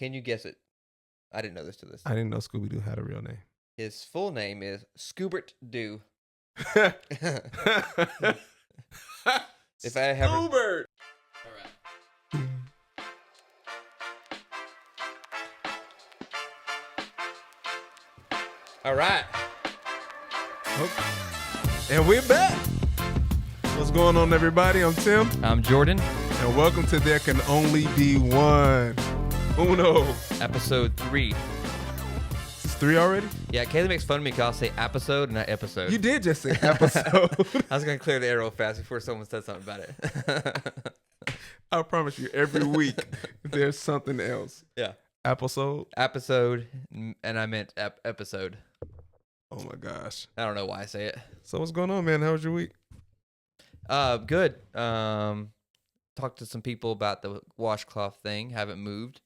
Can you guess it? I didn't know this to this. I didn't know Scooby-Doo had a real name. His full name is Scoobert Doo. If I have Scoobert! All right. All right. And we're back. What's going on, everybody? I'm Tim, I'm Jordan. and welcome to There Can Only Be One. Uno. Episode 3. This is 3 already? Yeah, Kaylee makes fun of me because I'll say episode and not episode. You did just say episode. I was going to clear the air real fast before someone said something about it. I promise you, every week there's something else. Yeah. Episode? Episode, and I meant episode. Oh my gosh. I don't know why I say it. So what's going on, man? How was your week? Good. Talked to some people about the washcloth thing. Haven't moved.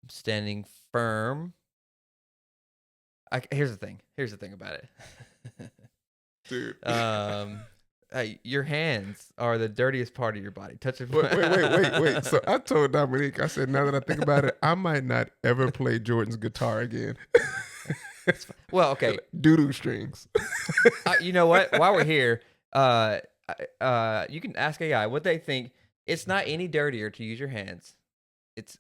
I'm standing firm. Here's the thing about it. Dude. Hey, your hands are the dirtiest part of your body. Touching. Wait. So I told Dominique, I said, now that I think about it, I might not ever play Jordan's guitar again. Well, okay. Doo-doo strings. You know what? While we're here, you can ask AI what they think. It's not any dirtier to use your hands. It's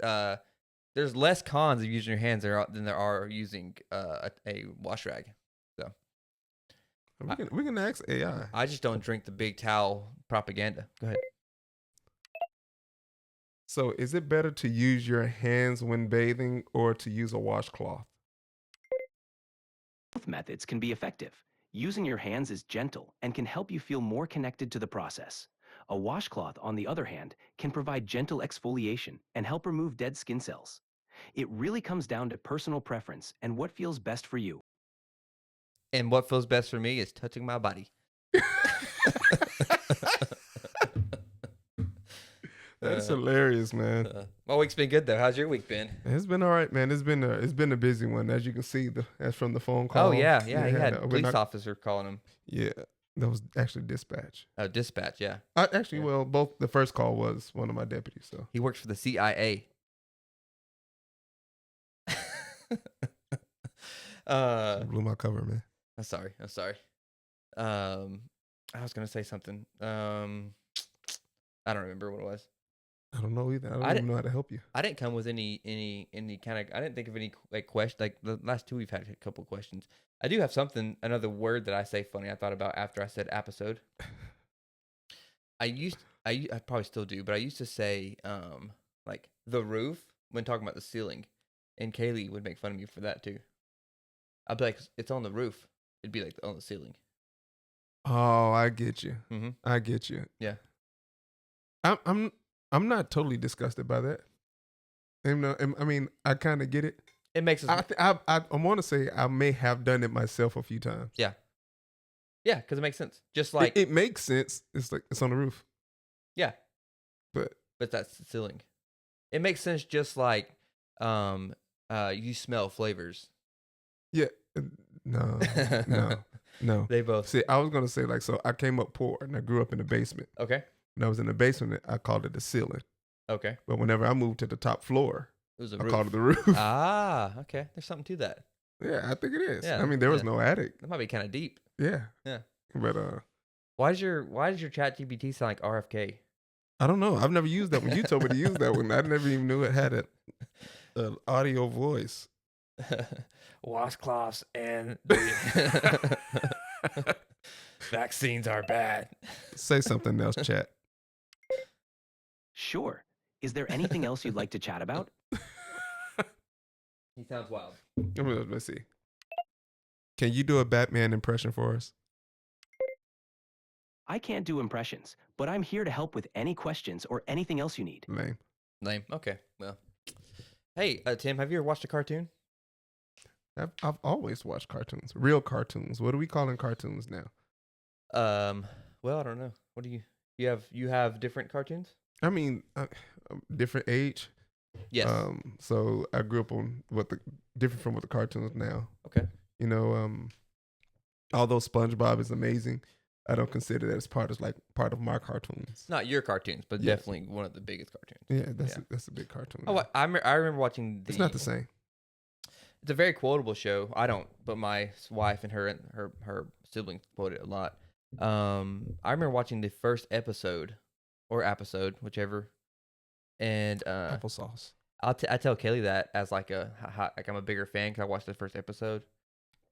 there's less cons of using your hands than there are using a wash rag. So We can ask AI. I just don't drink the big towel propaganda. Go ahead. So is it better to use your hands when bathing or to use a washcloth? Both methods can be effective. Using your hands is gentle and can help you feel more connected to the process. A washcloth, on the other hand, can provide gentle exfoliation and help remove dead skin cells. It really comes down to personal preference and what feels best for you. And what feels best for me is touching my body. That's hilarious, man. My week's been good though. How's your week been? It's been all right, man. It's been a busy one, as you can see. As from the phone call. Oh yeah. He had a we're police not- officer calling him. Yeah, that was actually dispatch. Oh, dispatch. Yeah. Actually, Yeah. well, both the first call was one of my deputies. So He works for the CIA. blew my cover, man. I'm sorry. I was gonna say something. I don't remember what it was. I don't know either. I don't I even know how to help you. I didn't come with any kind of. I didn't think of any like question. Like the last two, we've had a couple questions. I do have another word that I say funny. I thought about after I said episode. I probably still do, but I used to say like the roof when talking about the ceiling, and Kaylee would make fun of me for that too. I'd be like, it's on the roof. It'd be like on the ceiling. Oh, I get you. Mm-hmm. I get you. Yeah. I'm not totally disgusted by that. I mean, I kind of get it. It makes us. I want to say I may have done it myself a few times. Yeah, because it makes sense. Just like It makes sense. It's like it's on the roof. yeah, But that's the ceiling. It makes sense. Just like you smell flavors. yeah, no. They both. See, I was gonna say like, so I came up poor and I grew up in the basement. Okay. When I was in the basement, I called it the ceiling. Okay. But whenever I moved to the top floor, It was a I roof. called it the roof. Ah, okay. There's something to that. Yeah, I think it is. Yeah, I mean, there was yeah. no attic. That might be kind of deep. Yeah. Yeah. But Why does your ChatGPT sound like RFK? I don't know. I've never used that one. You told me to use that one. I never even knew it had an audio voice. Washcloths and vaccines are bad. Say something else, chat. Sure. Is there anything else you'd like to chat about? He sounds wild. Let's see. Can you do a Batman impression for us? I can't do impressions, but I'm here to help with any questions or anything else you need. Lame. Okay. Well. Hey, Tim, have you ever watched a cartoon? I've always watched cartoons, real cartoons. What are we calling cartoons now? Well, I don't know. What do you have different cartoons? I mean, different age. Yes. So I grew up on different from what the cartoons now. Okay. You know, although SpongeBob is amazing, I don't consider that as part of my cartoons. Not your cartoons, but Yes. definitely one of the biggest cartoons. Yeah, Yeah. that's a big cartoon. Oh, I remember watching It's not the same. It's a very quotable show. I don't, but my wife and her siblings quote it a lot. I remember watching the first episode, whichever, and Applesauce. I tell Kelly that as like I'm a bigger fan because I watched the first episode,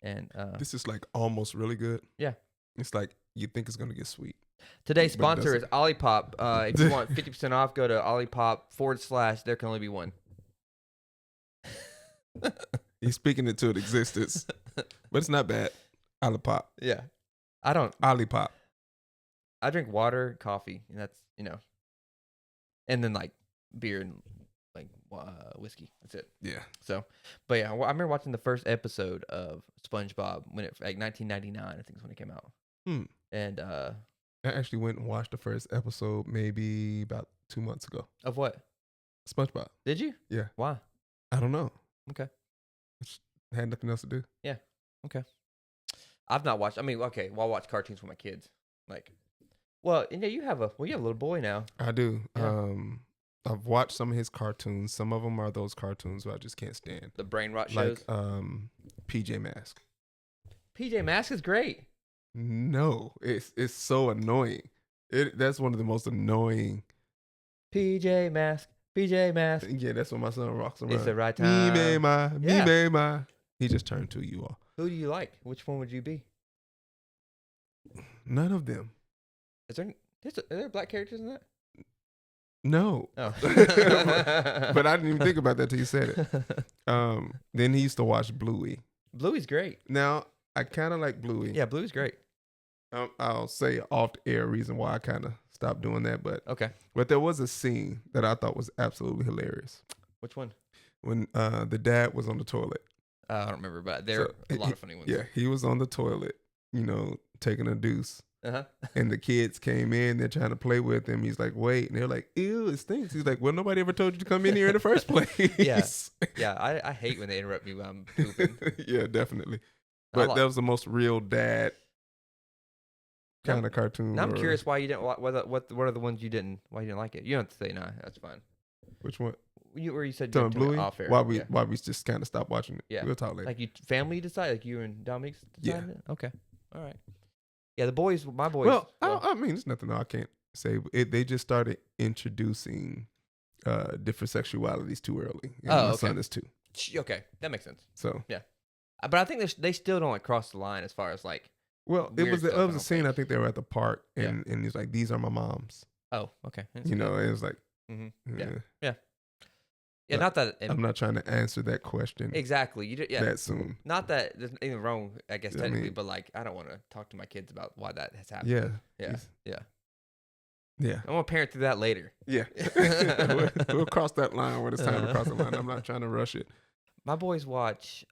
and This is like almost really good. Yeah. It's like you think it's gonna get sweet. today's but it sponsor is doesn't. Olipop. If you want 50% off, go to Olipop / there can only be one. He's speaking it to existence, but it's not bad. Olipop. Yeah, I don't. Olipop. I drink water, coffee, and that's and then like beer and like whiskey. That's it. Yeah. So, but yeah, I remember watching the first episode of SpongeBob when it like 1999, I think is when it came out. And I actually went and watched the first episode maybe about 2 months ago. of what? SpongeBob. Did you? Yeah. Why? I don't know. Okay. Had nothing else to do. I've not watched. I mean, okay, well, I watch cartoons with my kids. Like, well, and yeah, you have a little boy now. I do. Yeah. I've watched some of his cartoons. Some of them are those cartoons who I just can't stand. The brain rot shows. Like PJ Masks. PJ Masks is great. No, it's so annoying. That's one of the most annoying. PJ Masks. PJ Masks. Yeah, that's what my son rocks around. It's the right Me time. Yeah. me ma. He just turned 2, you all. Who do you like? Which one would you be? None of them. Are there black characters in that? No. Oh. But I didn't even think about that till you said it. Then he used to watch Bluey. Bluey's great. Now, I kind of like Bluey. Yeah, Bluey's great. I'll say off the air reason why I kind of stopped doing that, but Okay. there was a scene that I thought was absolutely hilarious Which one? when the dad was on the toilet. I don't remember, but there are So, a lot of funny ones. Yeah, he was on the toilet, taking a deuce, Uh-huh. and the kids came in. They're trying to play with him. He's like, "Wait," and they're like, "Ew, it stinks." He's like, "Well, nobody ever told you to come in here in the first place." Yeah, I hate when they interrupt me when I'm pooping. Yeah, definitely. I But like- that was the most real dad kind of cartoon. Now I'm or- curious why you didn't. What are the ones you didn't? Why you didn't like it? You don't have to say no. That's fine. Which one? Where you said Talking you were Bluey. off air. Why we Yeah. just kind of stopped watching it? Yeah. We'll talk later. Like you family decide, like you and Dominique's Yeah. decided it? Okay. All right. Yeah, my boys. Well, I mean, there's nothing I can't say. They just started introducing different sexualities too early. And Oh, my okay. son is 2. Okay, that makes sense. So, But I think they still don't like cross the line as far as like. well, it Weird was stuff, it I was a don't scene. think. I think they were at the park, Yeah. and he's like, "These are my moms." Oh, okay. That's You good. know, it was like, Mhm. eh, Yeah, not that. I'm not trying to answer that question Exactly. Yeah. that soon. Not that there's anything wrong, I guess I technically, mean- but like I don't want to talk to my kids about why that has happened. Yeah, Yeah. He's- Yeah. yeah, I'm gonna parent through that later. yeah. we'll cross that line when it's time to cross the line. I'm not trying to rush it. My boys watch.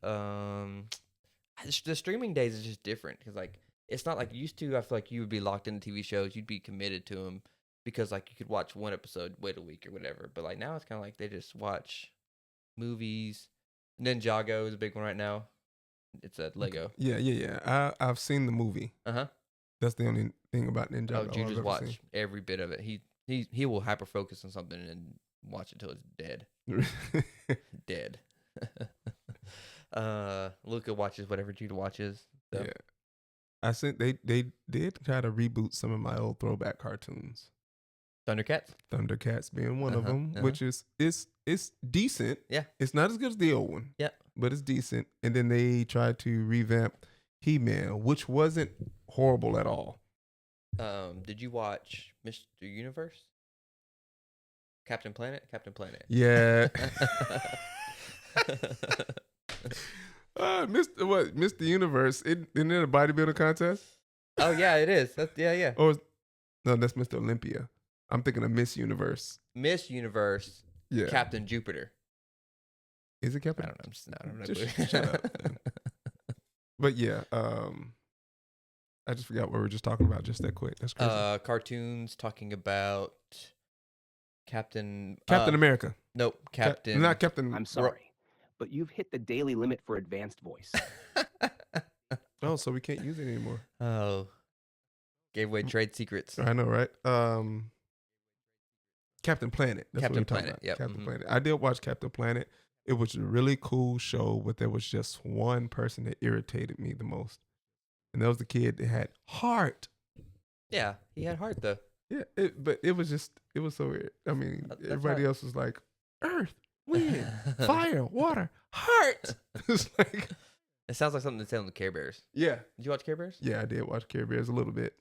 The streaming days is just different because like it's not like used to. I feel like you would be locked into TV shows. You'd be committed to them because like you could watch one episode, wait a week or whatever. But like now it's kind of like they just watch movies. Ninjago is a big one right now. It's a Lego. Yeah. I've seen the movie. Uh-huh. That's the only thing about Ninjago. Oh, I've you just ever watch every bit of it. He will hyper focus on something and watch it till it's dead. seen. Dead. Luca watches whatever Jude watches. So. Yeah. I think they did try to reboot some of my old throwback cartoons. Thundercats. Thundercats being one of Uh-huh, them, uh-huh. which is it's decent. Yeah. It's not as good as the old one. Yeah. But it's decent. And then they tried to revamp He-Man, which wasn't horrible at all. Did you watch Mr. Universe? Captain Planet? Captain Planet. Yeah. Mr. Universe? Isn't it a bodybuilding contest? Oh yeah, it is. Yeah. No, that's Mr. Olympia. I'm thinking of Miss Universe. Miss Universe, Yeah. Captain Jupiter. Is it I Captain? don't know. I'm just not. I don't know. Just shut up, then. But yeah, I just forgot what we were just talking about just that quick. That's crazy. Cartoons talking about Captain America. Nope, Captain. Not Captain. I'm sorry, but you've hit the daily limit for advanced voice. Oh, so we can't use it anymore. Oh, Gave away trade secrets. I know, right? Captain Planet. That's Captain what we're talking Planet, about. yep, Captain mhm. Planet. I did watch Captain Planet. It was a really cool show, but there was just one person that irritated me the most, and that was the kid that had heart. Yeah, he had heart though. Yeah, but it was so weird. I mean, That's everybody how- else was like, earth, wind, fire, water, heart. It's like, It sounds like something to say on the Care Bears. yeah, Did you watch Care Bears? yeah, I did watch Care Bears a little bit,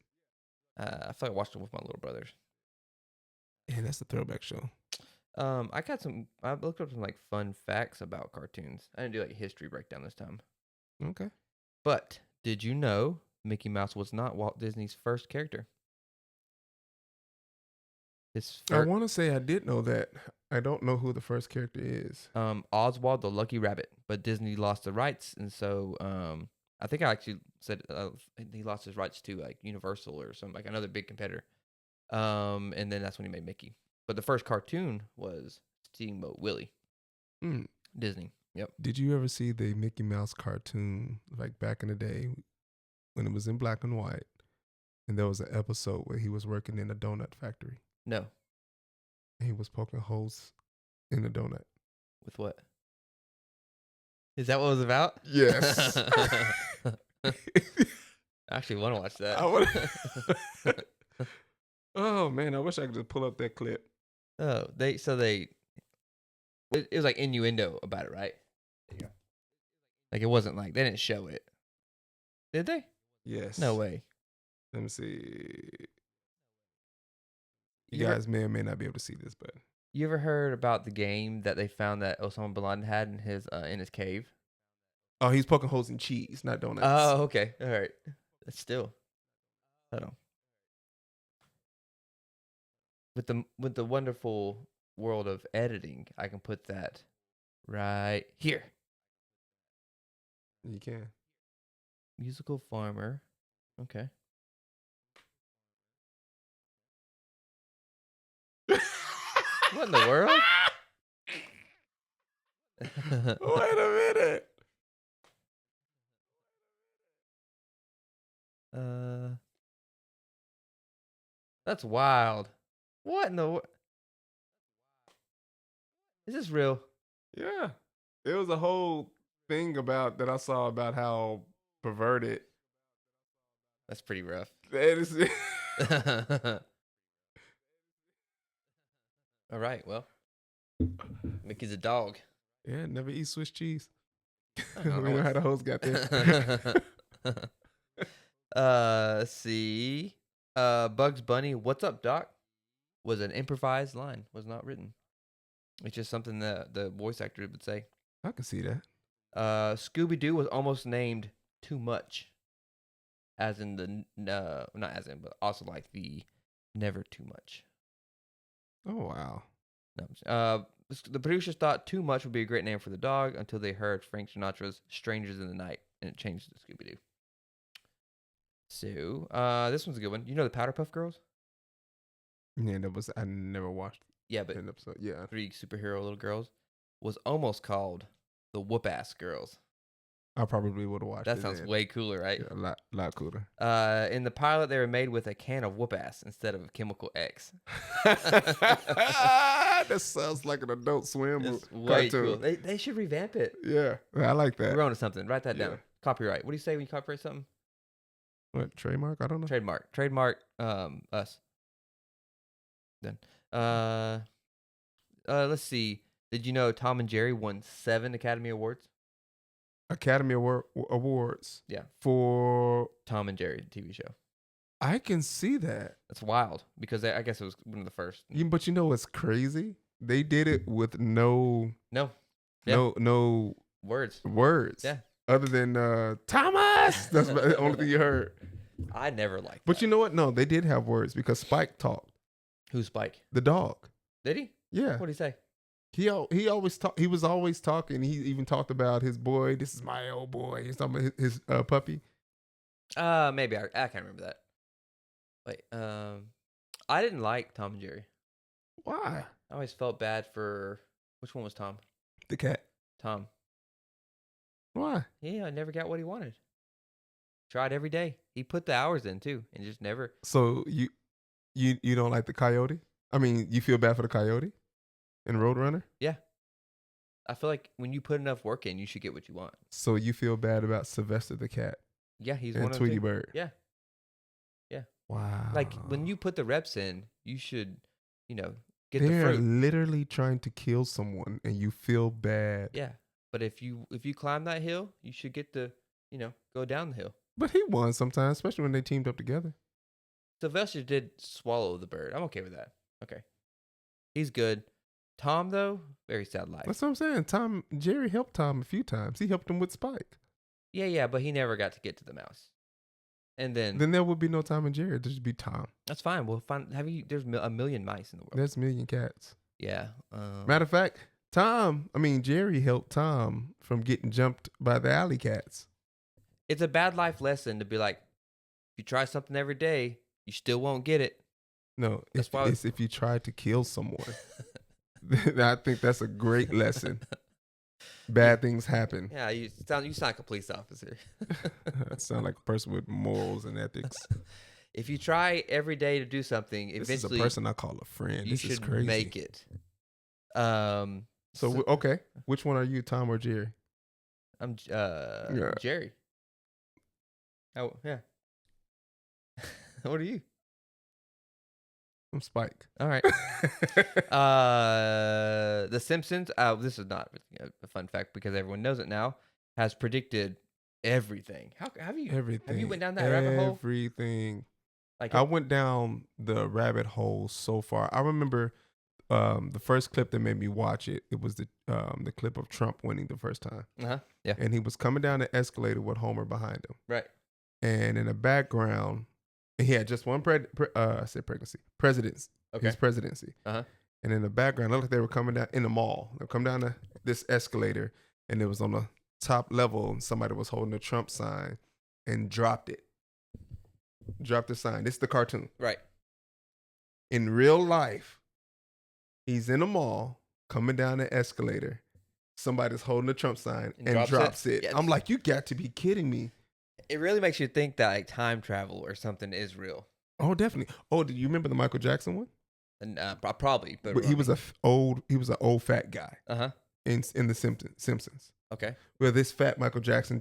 I feel like I watched it with my little brothers. and that's a throwback show. I looked up some like fun facts about cartoons. I didn't do like history breakdown this time. Okay. But did you know Mickey Mouse was not Walt Disney's first character? His I want to say I did know that. I don't know who the first character is. Oswald the Lucky Rabbit, but Disney lost the rights, and so I think I actually said he lost his rights to like Universal or something, like another big competitor. And then that's when he made Mickey. But the first cartoon was Steamboat Willie. Mm. Disney. Yep. Did you ever see the Mickey Mouse cartoon, like back in the day when it was in black and white? And there was an episode where he was working in a donut factory. No. And he was poking holes in the donut. With what? Is that what it was about? Yes. I actually want to watch that. I wanna- Oh man, I wish I could just pull up that clip. Oh, it was like innuendo about it, right? Yeah. Like it wasn't like they didn't show it. Did they? Yes. No way. Let me see. You You ever- guys may or may not be able to see this, but You ever heard about the game that they found that Osama bin Laden had in his cave? oh, he's poking holes in cheese, not donuts. Oh, okay. All right. That's still. Hold on. With the wonderful world of editing, I can put that right here. You can. Musical farmer. Okay. What in the world? Wait a minute. That's wild. What in the world? Is this real? Yeah. It was a whole thing about that I saw about how perverted That's pretty rough. that is. All right. Well, Mickey's a dog. Yeah, never eat Swiss cheese. I We know, know right? how the hoes got there. Let's see. Bugs Bunny, "What's up, Doc?" was an improvised line, was not written. It's just something that the voice actor would say. I can see that. Scooby Doo was almost named Too Much, as in the not as in, but also like the Never Too Much. Oh wow. No, the producers thought Too Much would be a great name for the dog until they heard Frank Sinatra's "Strangers in the Night" and it changed to Scooby Doo. So, this one's a good one. You know the Powderpuff Girls? Yeah, I never watched Yeah, but an episode. Yeah. 3 superhero little girls was almost called the Whoop Ass Girls. I probably would have watched That it. sounds then. way cooler, right? Yeah, a lot cooler. In the pilot, they were made with a can of Whoop Ass instead of Chemical X. That sounds like an Adult Swim It's way cartoon. cool. They should revamp it. Yeah, I like that. We're on to something. Write that Yeah. down. Copyright. What do you say when you copyright something? What trademark? I don't know. Trademark. Us. Then. Let's see. Did you know Tom and Jerry won 7 Academy Awards? Academy Awards. Yeah. For Tom and Jerry, the TV show. I can see that. That's wild because I guess it was one of the first. But you know what's crazy? They did it with no No. Yeah. no Words. words. Yeah. Other than Thomas. That's the only thing you heard. I never liked But that. you know what? No, they did have words because Spike talked. Who's Spike? The dog. Did he? Yeah. What did he say? He always talk. He was always talking. He even talked about his boy. This is my old boy. He's talking about his puppy. Maybe I can't remember that. Wait, I didn't like Tom and Jerry. Why? I always felt bad for which one was Tom? The cat. Tom. Why? Yeah, I never got what he wanted. Tried every day. He put the hours in too, and just never. So you don't like the coyote? I mean, you feel bad for the coyote in Roadrunner? Yeah, I feel like when you put enough work in, you should get what you want. So you feel bad about Sylvester the cat Yeah, he's and one of Tweety them. Too. Bird? Yeah, Wow. like when you put the reps in, you should, get They're the fruit. literally trying to kill someone, and you feel bad. Yeah, but if you climb that hill, you should get the, go down the hill. But he won sometimes, especially when they teamed up together. Sylvester did swallow the bird. I'm okay with that. Okay, he's good. Tom though, very sad life. That's what I'm saying. Jerry helped Tom a few times. He helped him with Spike. Yeah, but he never got to get to the mouse. And then Then there would be no Tom and Jerry. There'd just be Tom. that's fine. We'll find. There's a million mice in the world. There's a million cats. Yeah. Matter of fact, Jerry helped Tom from getting jumped by the alley cats. It's a bad life lesson to be like, if you try something every day, you still won't get it. No, That's why- it's if you try to kill someone. I think that's a great lesson. Bad things happen. Yeah, you sound like a police officer. I sound like a person with morals and ethics. If you try every day to do something, This is eventually a person I call a friend. you This is should crazy. make it. So okay, which one are you, Tom or Jerry? I'm Yeah. Jerry. Oh yeah. What are you? I'm Spike. All right. The Simpsons. This is not a fun fact because everyone knows it now. Has predicted everything. How have you? Everything. Have you went down that rabbit hole? Everything. Like I went down the rabbit hole so far. I remember the first clip that made me watch it. It was the clip of Trump winning the first time, Yeah. and he was coming down the escalator with Homer behind him, Right. and in the background, he had just one president's. Okay. His presidency. Uh-huh. And in the background, it looked like they were coming down in the mall. They come down this escalator, and it was on the top level, and somebody was holding a Trump sign and dropped it. Dropped the sign. This is the cartoon. Right. In real life, he's in a mall, coming down the escalator. Somebody's holding a Trump sign and drops it. Yes. I'm like, you got to be kidding me. It really makes you think that like time travel or something is real. Oh, definitely. Oh, do you remember the Michael Jackson one? And probably, but He was an old fat guy Uh-huh. in the Simpsons. Okay. Well, this fat Michael Jackson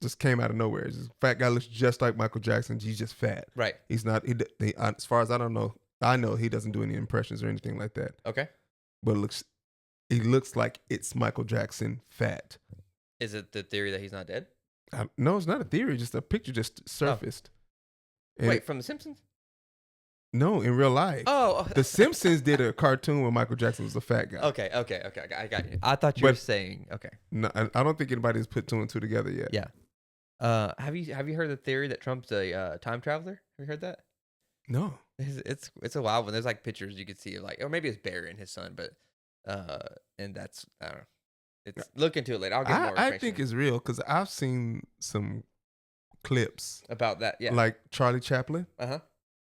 just came out of nowhere. This fat guy looks just like Michael Jackson. He's just fat. Right. He's not. As far as I know he doesn't do any impressions or anything like that. Okay. But he looks like it's Michael Jackson fat. Is it the theory that he's not dead? No, it's not a theory. Just a picture just surfaced. And Wait, from The Simpsons? no, in real life. Oh. The Simpsons did a cartoon where Michael Jackson was a fat guy. Okay. I got you. I thought you were But- saying okay. No, I don't think anybody's put two and two together yet. Yeah. Have you heard the theory that Trump's a time traveler? Have you heard that? No. It's a wild one. There's like pictures you could see of like, or maybe it's Barry and his son, but and that's I don't know. It's look into it later. I'll get more information I think it's real because I've seen some clips about that. Yeah. like Charlie Chaplin, Uh-huh.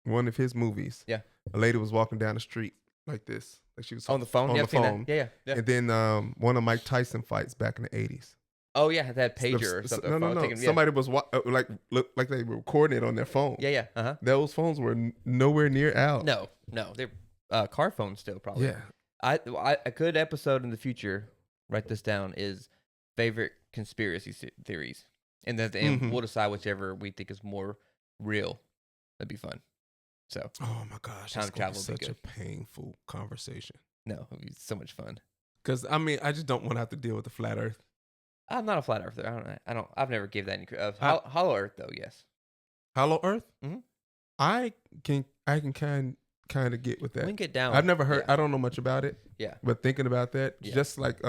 one of his movies. Yeah. A lady was walking down the street like this, like she was On the phone. on Yeah, the I've seen that. phone. Yeah. And then one of Mike Tyson fights back in the 80s. Oh yeah, that pager or something. No. Taking, yeah. Somebody was looked like they were recording it on their phone. Yeah. Uh-huh. Those phones were nowhere near out. No, they're car phones still probably. Yeah. A good episode in the future. Write this down. Is favorite conspiracy theories, and then at the end Mhm. we'll decide whichever we think is more real. That'd be fun. So Oh my gosh. Time It's gonna be travel would be such a good. painful conversation. no, it'd be so much fun. Because I just don't want to have to deal with the flat earth. I'm not a flat earther. I don't. I've never gave that any credit. I- Hollow Earth though, yes. Hollow Earth? Mhm. I can kind of get with that. We can get down. I've never heard. Yeah. I don't know much about it. Yeah. But thinking about that, Yeah. just like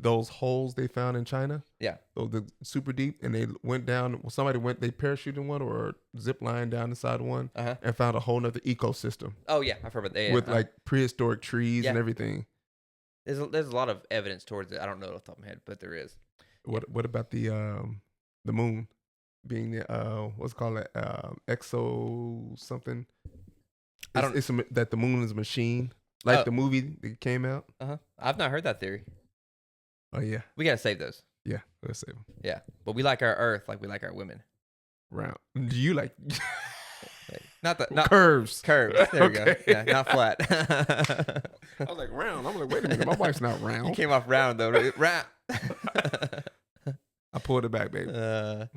those holes they found in China. Yeah. The super deep, and they went down. Somebody they parachuted one or zip line down inside one, Uh huh. and found a whole nother ecosystem Oh yeah, I've heard about that. Yeah, with like prehistoric trees and Yeah. everything. there's a lot of evidence towards it. I don't know off the top of my head, but there is. What about the moon being the what's it called exo something? I don't- That the moon is a machine, like Oh. the movie that came out. Uh huh. I've not heard that theory. Oh yeah, We gotta save those. Yeah, let's say Yeah, but we like our Earth like we like our women. round. Do you like Like, not curves? curves. There we go. Okay. Yeah, not flat. I was like round. I'm like, wait a minute, my wife's not You round. came off round though. Right? Round. I pulled it back, baby. Pulled it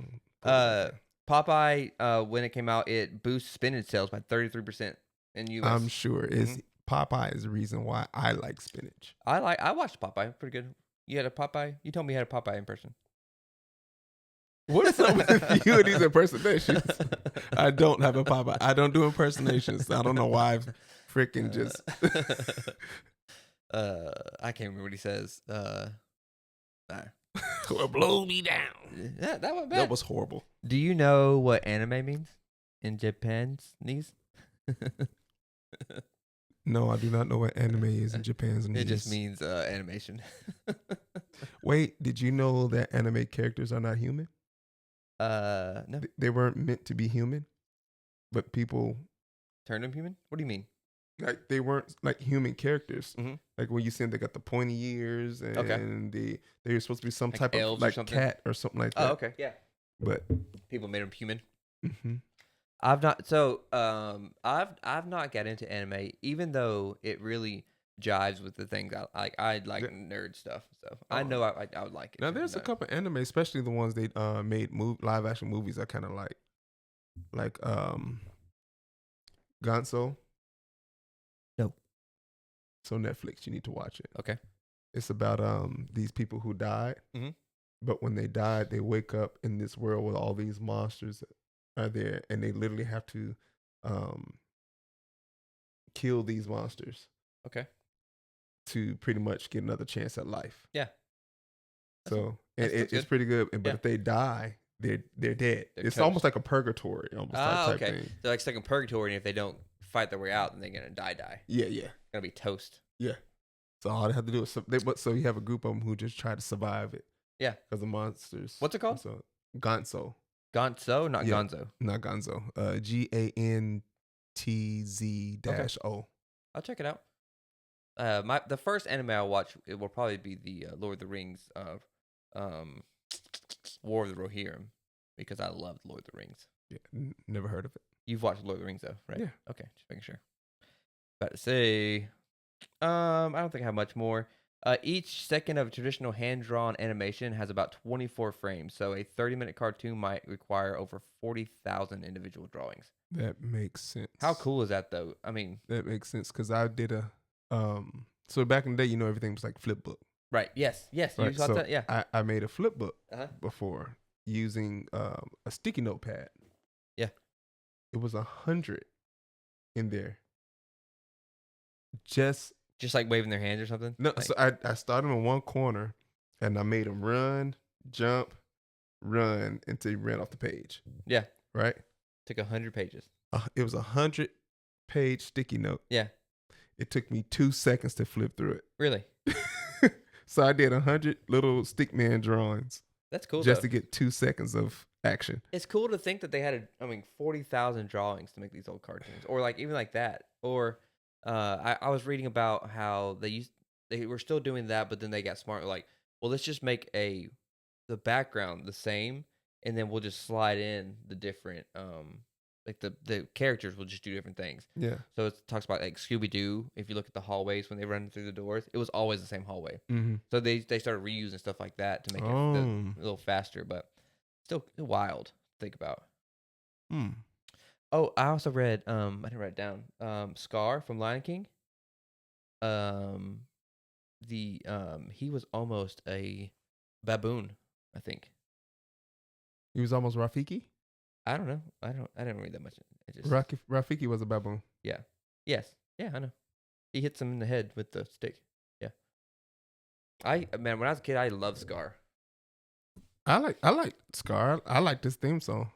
back. Popeye, when it came out, it boosted spinach sales by 33% in U.S. I'm sure it's Popeye is the reason why I like spinach. I watched Popeye. Pretty good. You had a Popeye? You told me you had a Popeye impression. What is up with you and these impersonations? I don't have a Popeye. I don't do impersonations. I don't know why I've freaking just. I can't remember what he says. Well, blow me down. That was bad. That was horrible. Do you know what anime means in Japanese? No, I do not know what anime is in Japan's. It just means animation. Wait, did you know that anime characters are not human? No. They weren't meant to be human, but people Turn them human? What do you mean? like they weren't like human characters. Mhm. Like when you see them, they got the pointy ears, and Okay. they were supposed to be some Like type of elves or like something? cat or something like that. Oh, okay. Yeah. But People made them human. mhm. I've not got into anime, even though it really jives with the things I like. I like Yeah. nerd stuff, so I Oh. know I would like it. Now there's a couple anime, especially the ones they made live action movies. I kind of like Gonzo. No. So Netflix, you need to watch it. Okay. It's about these people who died, Mhm. but when they died, they wake up in this world where all these monsters are there, and they literally have to kill these monsters Okay. to pretty much get another chance at life. Yeah. So that's it's good. pretty good. But Yeah. if they die, they're dead. They're It's toast. almost like a purgatory, almost type okay. thing. They're like stuck in purgatory, and if they don't fight their way out, then they're gonna die. Yeah. Gonna be toast. So all they have to do is so you have a group of them who just try to survive it. Yeah. Because of monsters. What's it called? So Gonzo, Gonzo, not Yeah. Gonzo. not Gonzo. GANTZ-O. I'll check it out. The first anime I'll watch it will probably be the Lord of the Rings of War of the Rohirrim, because I loved Lord of the Rings. Yeah, never heard of it. You've watched Lord of the Rings though, right? Yeah. Okay, just making sure. About to say, I don't think I have much more. Each second of traditional hand-drawn animation has about 24 frames, so a 30-minute cartoon might require over 40,000 individual drawings. That makes sense. How cool is that, though? I mean, That makes sense because I did a so back in the day, everything was like flip book. right? Yes, you Right? saw So that, yeah. I made a flip book Uh-huh. before using a sticky notepad. Yeah. It was 100 in there. Just Just like waving their hands or something. no. Like, So I started in one corner, and I made them run, jump, run until he ran off the page. yeah, Right. took 100 pages. It was 100-page sticky note. Yeah, It took me 2 seconds to flip through really. it. So I did 100 little stickman drawings That's cool. just though. to get 2 seconds of action. It's cool to think that they had 40,000 drawings to make these old cartoons, or like even like that. Or I was reading about how they were still doing that, but then they got smart. Like, well, let's just make the background the same, and then we'll just slide in the different like the characters will just do different things. Yeah. So it talks about like Scooby Doo. If you look at the hallways when they run through the doors, it was always the same hallway. Mm-hmm. So they started reusing stuff like that to make it Oh. a little faster, but still wild to think about. Mm. Oh, I also read I didn't write it down. Scar from Lion King. He was almost a baboon, I think. He was almost Rafiki. I don't know. I didn't read that much. It just Rafiki was a baboon. yes. Yeah, I know. He hits him in the head with the stick. Yeah. When I was a kid, I loved Scar. I like Scar. I like this theme song.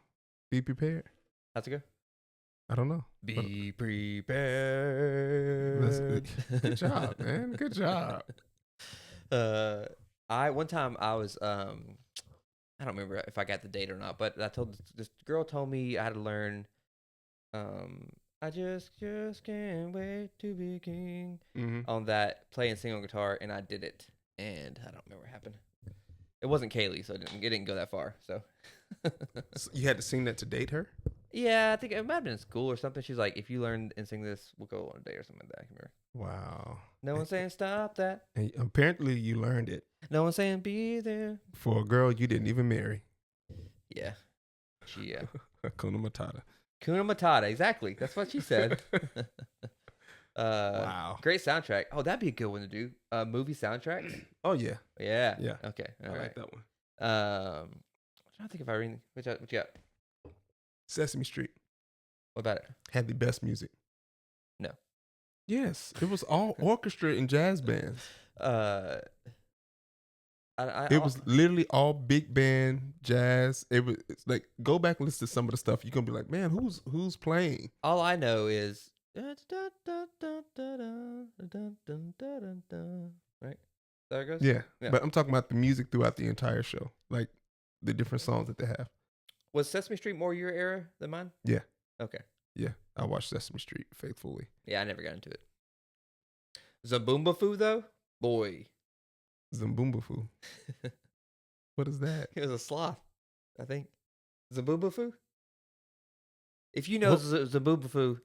Be prepared. How's it go? I don't know. Be prepared. Good job, man. Good job. One time I was I don't remember if I got the date or not, but this girl told me I had to learn I just can't wait to be king Mm-hmm. on that play and sing on guitar, and I did it, and I don't remember what happened. It wasn't Kaylee, so it didn't go that far. So So you had to sing that to date her? yeah, I think it might have been in school or something. She's like, if you learn and sing this, we'll go on a date or something like that. I can remember. Wow. No one's saying stop that. And apparently you learned it No one's saying be there. for a girl you didn't even marry. Yeah. She Hakuna Matata. Kuna Matata, exactly. That's what she said. Wow. Great soundtrack. Oh, that'd be a good one to do. Movie soundtracks. Oh yeah. Yeah. Yeah. Okay. All I right. like that one. I'm trying to think if I read what you got. Sesame Street What about it? had the best music. No. Yes, it was all orchestra and jazz bands. It was literally all big band jazz. It's like, go back and listen to some of the stuff. You're gonna be like, man, who's playing? all I know is right. There it goes. Yeah. Yeah. But I'm talking about the music throughout the entire show, like the different songs that they have. Was Sesame Street more your era than mine? Yeah. Okay. Yeah, I watched Sesame Street faithfully. Yeah, I never got into it. Zaboomba though, boy, Zambumbafu. What is that? he was a sloth, I think. Zaboomba. If you know Zaboomba,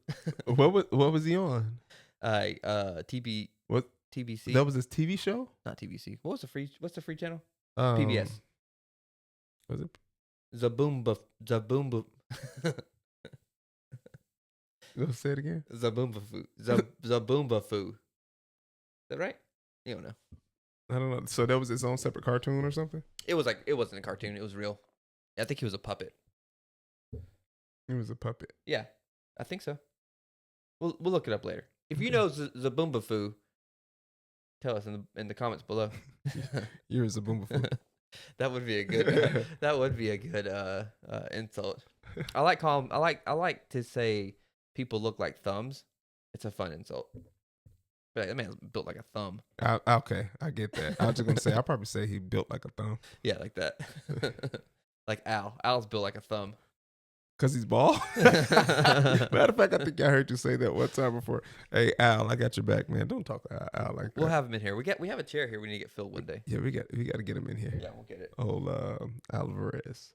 What was he on? TB What? TBC. That was his TV show? Not TBC. What's the free channel? Um, PBS. Was it? Zaboomba. Go say it again. Zaboomba. Is that right? You don't know. I don't know. So that was his own separate cartoon or something? It wasn't a cartoon. It was real. I think he was a puppet. He was a puppet. Yeah, I think so. We'll look it up later. If you know Zaboomba, tell us in the comments below. You're a Zabumbafu. That would be a good. That would be a good insult. I like to say people look like thumbs. It's a fun insult. Like, that man's built like a thumb. Okay, I get that. I was just gonna say, I'll probably say he built like a thumb. Yeah, like that. Like Al. Al's built like a thumb. Cause he's bald. Matter of fact, I think I heard you say that one time before. Hey Al, I got your back, man. Don't talk to Al like that. We'll have him in here. We have a chair here. We need to get filled one day. Yeah, we got to get him in here. Yeah, we'll get it. Old Alvarez.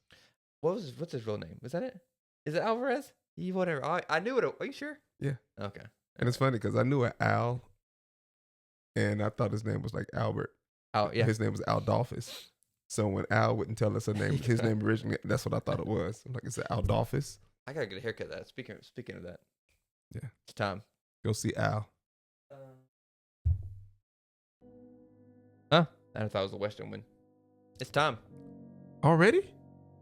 What's his real name? Is that it? Is it Alvarez? Whatever. I knew it. Are you sure? Yeah. Okay. And it's funny because I knew an Al, and I thought his name was like Albert. Oh yeah. His name was Aldolphus. So when Al wouldn't tell us his name originally, that's what I thought it was. I'm like, is it Aldolphus? I gotta get a haircut. That speaking of that. Yeah. It's time. Go see Al. I thought it was the Western one. It's time. Already?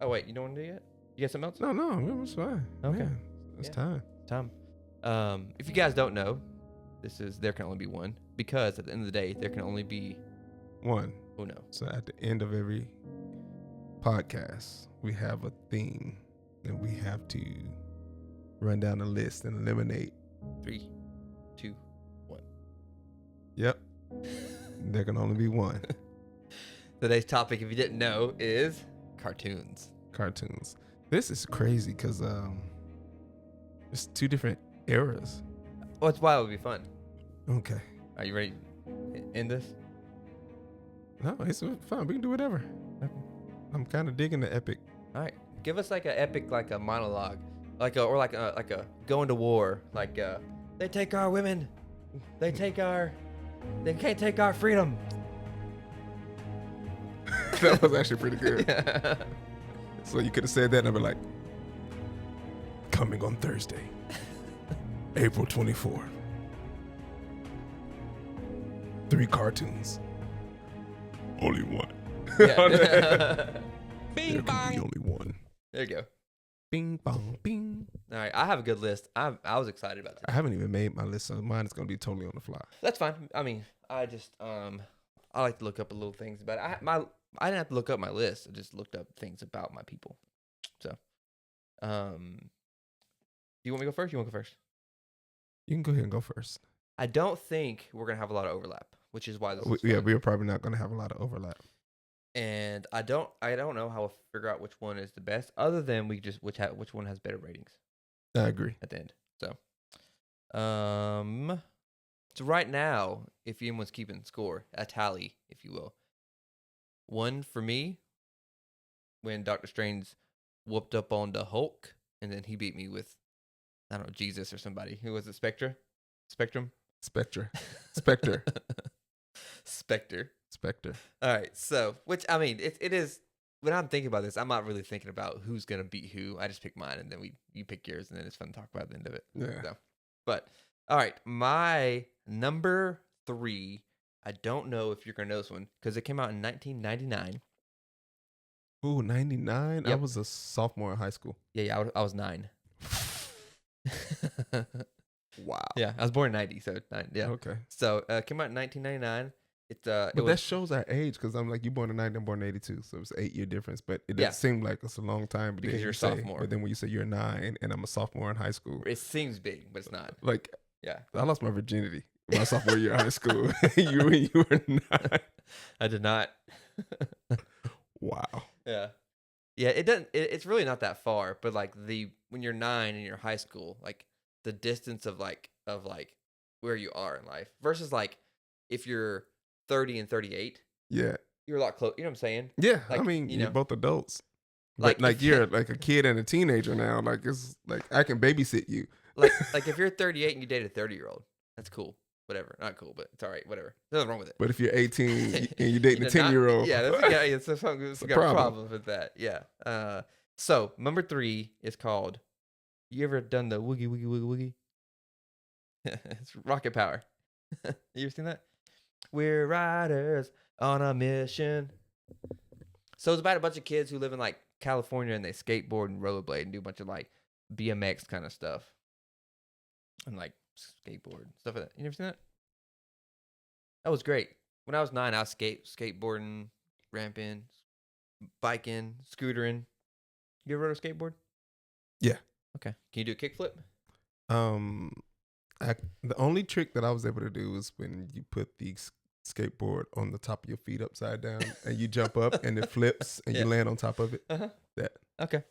Oh wait, you don't want to do it yet? You got something else? No, it's fine. Okay. Man, it's time. Time. If you guys don't know, there can only be one, because at the end of the day, there can only be One. oh no. So at the end of every podcast, we have a theme, and we have to run down the list and eliminate. 3, 2, 1. Yep. There can only be one. Today's topic, if you didn't know, is cartoons. Cartoons. This is crazy because it's two different eras. Well, that's why it would be fun. Okay. Are you ready to end this? No, it's fine. We can do whatever. I'm kind of digging the epic. All right. Give us like an epic, like a monologue, like a going to war, like they take our women, they can't take our freedom. That was actually pretty good. So you could have said that and I'd be like, coming on Thursday, April 24th. 3 cartoons. Only one. Yeah. There can be only one. There you go. Bing bong bing. All right, I have a good list. I was excited about I this. haven't even made my list, so mine is gonna be totally on the fly. That's fine. I mean, I just I like to look up little things about it. I didn't have to look up my list. I just looked up things about my people. So, do you want me to go first? You want to go first? You can go ahead and go first. I don't think we're gonna have a lot of overlap, which is why this is Yeah, fun. we're probably not gonna have a lot of overlap. And I don't know how to figure out which one is the best, other than which one has better ratings I agree. at the end. So right now, if anyone's keeping score, a tally, if you will, One for me, when Doctor Strange whooped up on the Hulk, and then he beat me with, I don't know, Jesus or somebody. Who was it? Spectrum? Spectre. Spectre. All right. So, which, I mean, it is, when I'm thinking about this, I'm not really thinking about who's going to beat who. I just pick mine, and then you pick yours, and then it's fun to talk about at the end of it. Yeah. So, but, all right. My number 3, I don't know if you're going to know this one, because it came out in 1999. Ooh, 99? I Yep. was a sophomore in high school. Yeah, I was 9. Wow. Yeah, I was born in 90, so 9. Yeah. Okay. So, it came out in 1999. It But was, that shows our age because I'm like, you born in 90, I'm born in 82. So it's an 8-year difference. But it Yeah. doesn't seem like it's a long time. But Because then you're a you say- sophomore. But then when you say you're 9 and I'm a sophomore in high school, it seems big, but it's not. like Yeah. I lost my virginity my sophomore year of high school. you were 9. I did not. Wow. Yeah. Yeah, it doesn't it's really not that far, but like when you're 9 in your high school, like the distance of where you are in life versus like if you're 30 and 38, Yeah. you're a lot close, you know what I'm saying? Yeah. I Like, mean, you you're know. both adults. Like, Like if- you're like a kid and a teenager now. Like it's like I can babysit you. Like if you're 38 and you date a 30-year-old, that's cool. Whatever. Not cool, but it's all right, whatever. Nothing wrong with it. But if you're 18 and you're dating a You know, 10-year-old, Yeah, that's It's a got problem. problems with that. Yeah. So number 3 is called. You ever done the woogie woogie woogie woogie? It's Rocket Power. You ever seen that? We're riders on a mission. So it's about a bunch of kids who live in like California and they skateboard and rollerblade and do a bunch of like BMX kind of stuff and like skateboard stuff like that. You never seen that? That was great. When I was 9, I was skateboarding, ramping, biking, scootering. You ever rode a skateboard? Yeah. Okay. Can you do a kickflip? the only trick that I was able to do was when you put the skateboard on the top of your feet upside down and you jump up and it flips and Yeah. you land on top of it. Uh-huh. That Okay.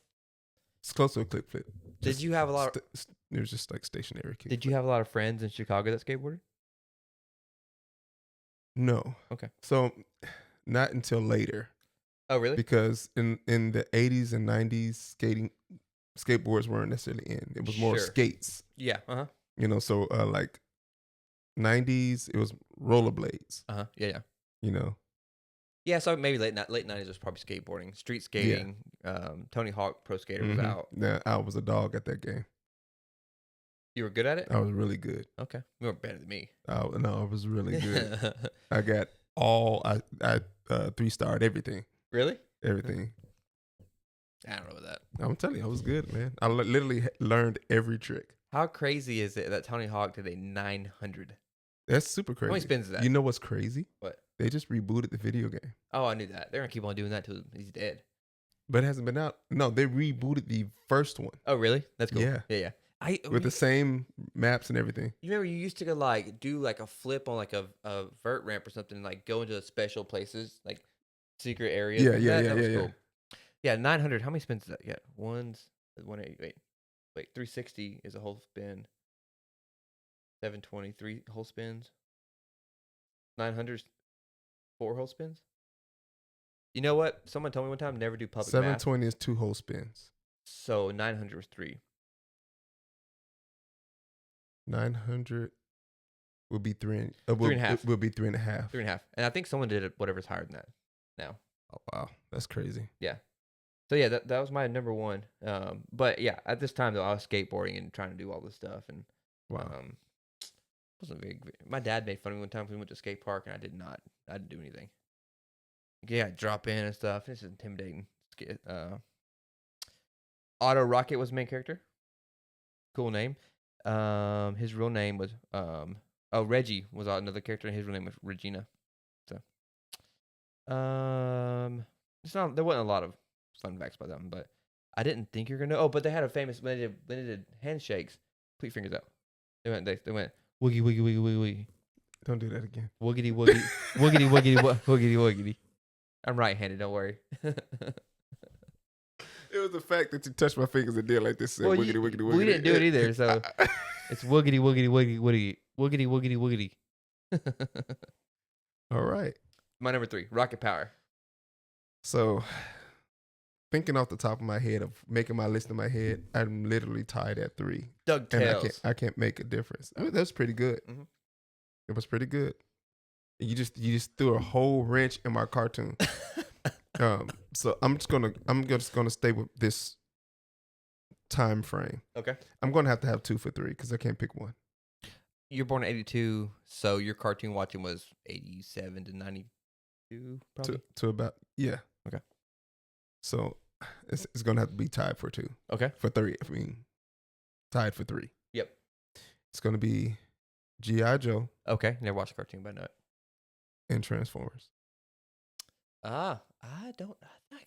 it's close to a click flip. Did you have a lot? It was just like stationary kick. Did you have a lot of friends in Chicago that skateboarded? No. Okay. So not until later, Oh, really? because in the 80s and 90s, skateboards weren't necessarily in. It was more Sure. skates. Yeah. Uh huh. You know, so like 90s, it was rollerblades. Uh huh. Yeah. Yeah. You know, Yeah. So maybe late 90s was probably skateboarding, street skating. Tony Hawk Pro Skater was out. Yeah, I was a dog at that game. You were good at it. I was really good. Okay. You were better than me. No, I was really good. I got I 3-starred everything. Really? Everything. I don't know about that. I'm telling you, I was good, man. I literally learned every trick. How crazy is it that Tony Hawk did a 900? That's super crazy. How many spins is that? You know what's crazy? What? They just rebooted the video game, Oh, I knew that. They're gonna keep on doing that till he's dead. but it hasn't been out. No, they rebooted the first one Oh, really? That's cool. Yeah. Yeah. with the same maps and everything. You remember you used to go like do like a flip on like a vert ramp or something, and, like go into special places like secret areas. Yeah, like yeah, that. yeah, That was yeah, cool. Yeah, 900. How many spins does that get? 180. Wait, 360 is a whole spin. 723 whole spins. 900 's 4 whole spins. You know what? Someone told me one time never do public math. 720 is 2 whole spins. So 900 was 3. 900 would be 3 and 3.5. It would be 3.5. 3.5. And I think someone did it whatever's higher than that now. Oh wow, that's crazy. So yeah, that was my number 1. But yeah, at this time though, I was skateboarding and trying to do all this stuff, and Wow. wasn't very. My dad made fun of me one time when we went to a skate park, and I didn't do anything. Yeah, drop in and stuff. This is intimidating. Otto Rocket was the main character. Cool name. His real name was Reggie was another character, and his real name was Regina. So, there wasn't a lot of fun facts about them, but I didn't think you're gonna know. Oh, but they had a famous when they did handshakes. Put your fingers out. They went woogie woogie woogie woogie woogie. Don't do that again. Woogity woogity woogity woogity woogity woogity. I'm right-handed. Don't worry. It was the fact that you touched my fingers and did like this. Well, Wiggity, wiggity, wiggity. we didn't do it either, so it's woogity woogity woogity woogity woogity woogity woogity. All right. My number 3, Rocket Power. So, thinking off the top of my head of making my list in my head, I'm literally tied at 3, and DuckTales. I can't make a difference. I mean, that's pretty good. Mhm. It was pretty good. You just threw a whole wrench in my cartoon. So I'm just gonna stay with this time frame. Okay. I'm gonna have to have 2 for 3 because I can't pick one. You're born in 82, so your cartoon watching was 87 to 92, probably. To about Okay. So it's gonna have to be tied for 2 Okay. for 3. I mean, tied for 3. Yep. It's gonna be G.I. Joe Okay. Never watched a cartoon, but I know it. and Transformers. I don't.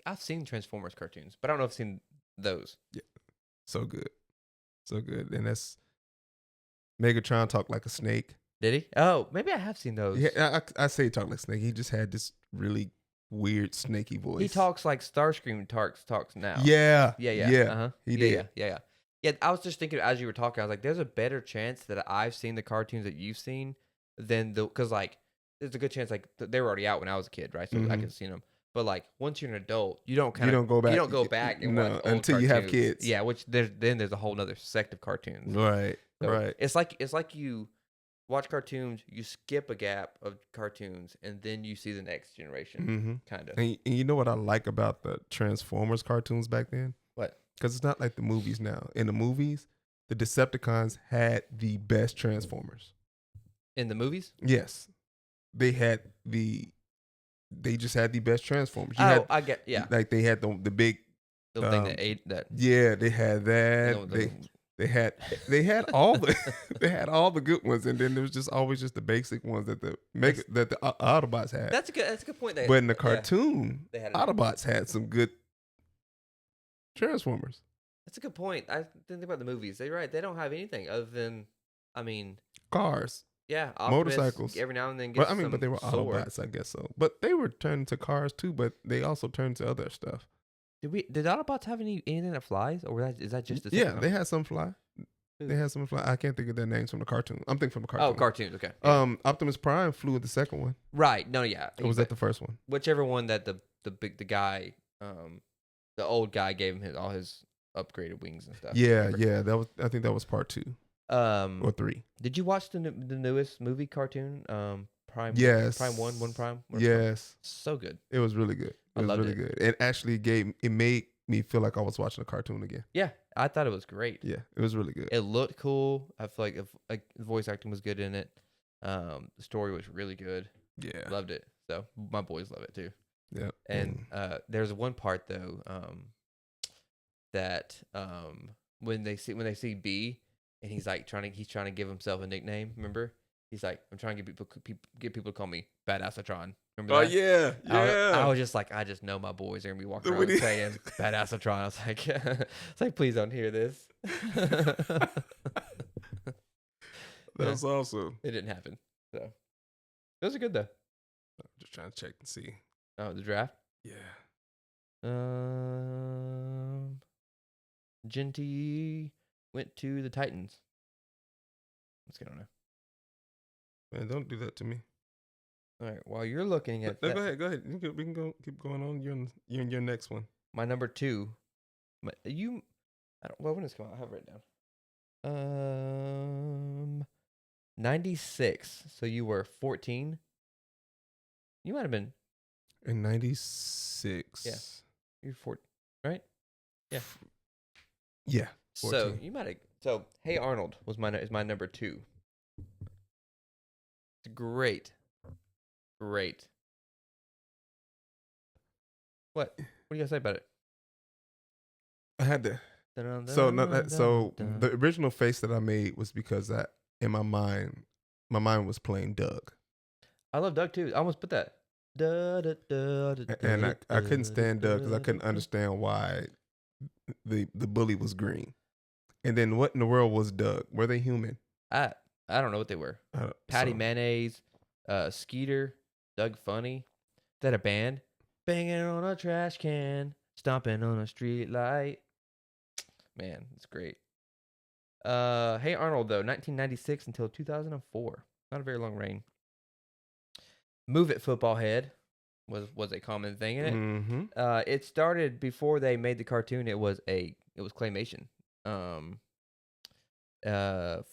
I've seen Transformers cartoons, but I don't know if I've seen those. So good, so good. And that's Megatron talk like a snake. Did he? Oh, maybe I have seen those. Yeah, I say talk like a snake. He just had this really weird snaky voice. He talks like Starscream talks now. Yeah, Yeah. yeah. He yeah, did. Yeah. Yeah, I was just thinking as you were talking, I was like, there's a better chance that I've seen the cartoons that you've seen than because like there's a good chance like they were already out when I was a kid, right? So I Mhm. could have seen them. But like once you're an adult, you don't You don't go back. You don't go back and watch old until you have cartoons. kids. Yeah, which there's a whole nother sect of cartoons. Right, So right. It's like you watch cartoons, you skip a gap of cartoons, and then you see the next generation, Mm-hmm. kind of. And you know what I like about the Transformers cartoons back then? What? Because it's not like the movies now. In the movies, the Decepticons had the best Transformers. In the movies? Yes, they just had the best Transformers. I get Like they had the big. the thing that ate that. Yeah, they had that. They had all the they had all the good ones, and then there was just always just the basic ones that the Autobots had. That's a good point. But in the cartoon, they had Autobots had some good Transformers. That's a good point. I didn't think about the movies. They're right. They don't have anything other than, I mean, Cars, yeah, Optimus motorcycles. every now and then. But they were Autobots, I guess so. But they were turned into cars too. But they also turned to other stuff. Did Autobots have anything that flies, or is that just Yeah, they had some fly. They had some fly. I can't think of their names from the cartoon. I'm thinking from the cartoon. Oh, cartoons. Okay. Optimus Prime flew with the second one. Right. No. Yeah. Or was that the first one? Whichever one that the guy, the old guy gave him all his upgraded wings and stuff. Yeah, remember? yeah. I think that was part 2 or 3. Did you watch the newest movie cartoon? Prime. Yes. Prime 1 Prime. Yes. So good. It was really good. I It was loved really it. good. It actually made me feel like I was watching a cartoon again. Yeah, I thought it was great. Yeah, it was really good. It looked cool. I feel like the voice acting was good in it. The story was really good. Yeah. Loved it. So my boys love it too. Yeah. And there's one part though that when they see B and he's trying to give himself a nickname. Remember? He's like, I'm trying to get people to call me Badassatron. Remember that? yeah. I was just like, I just know my boys are gonna be walking around saying Badassatron. I was like, it's like, please don't hear this. That's awesome. It didn't happen. So those are good though. Just trying to check and see. Oh, the draft. Yeah. Genty went to the Titans. What's going on? Man, don't do that to me. All right. While you're looking at No, go ahead. We can go. Keep going on. You're in your next one. my number 2, I don't. Well, when is it come out? I have it written down. 96. So you were 14. You might have been. In 96. Yeah. You're 14, right? Yeah. Yeah. So 14. you might have. So Hey Arnold is my number 2. It's great. Great. What? What do you guys say about it? I had to. So the original face that I made was because that in my mind was playing Doug, I love Doug too. I almost put that. and I couldn't stand Doug because I couldn't understand why the bully was green, and then what in the world was Doug? Were they human? I don't know what they were. Patty Mayonnaise, Skeeter, Doug Funny. Is that a band? Banging on a trash can, stomping on a street light. Man, it's great. Hey Arnold though, 1996 until 2004. Not a very long reign. Move It, Football Head. was a common thing in it. Mm-hmm. It started before they made the cartoon. It was claymation.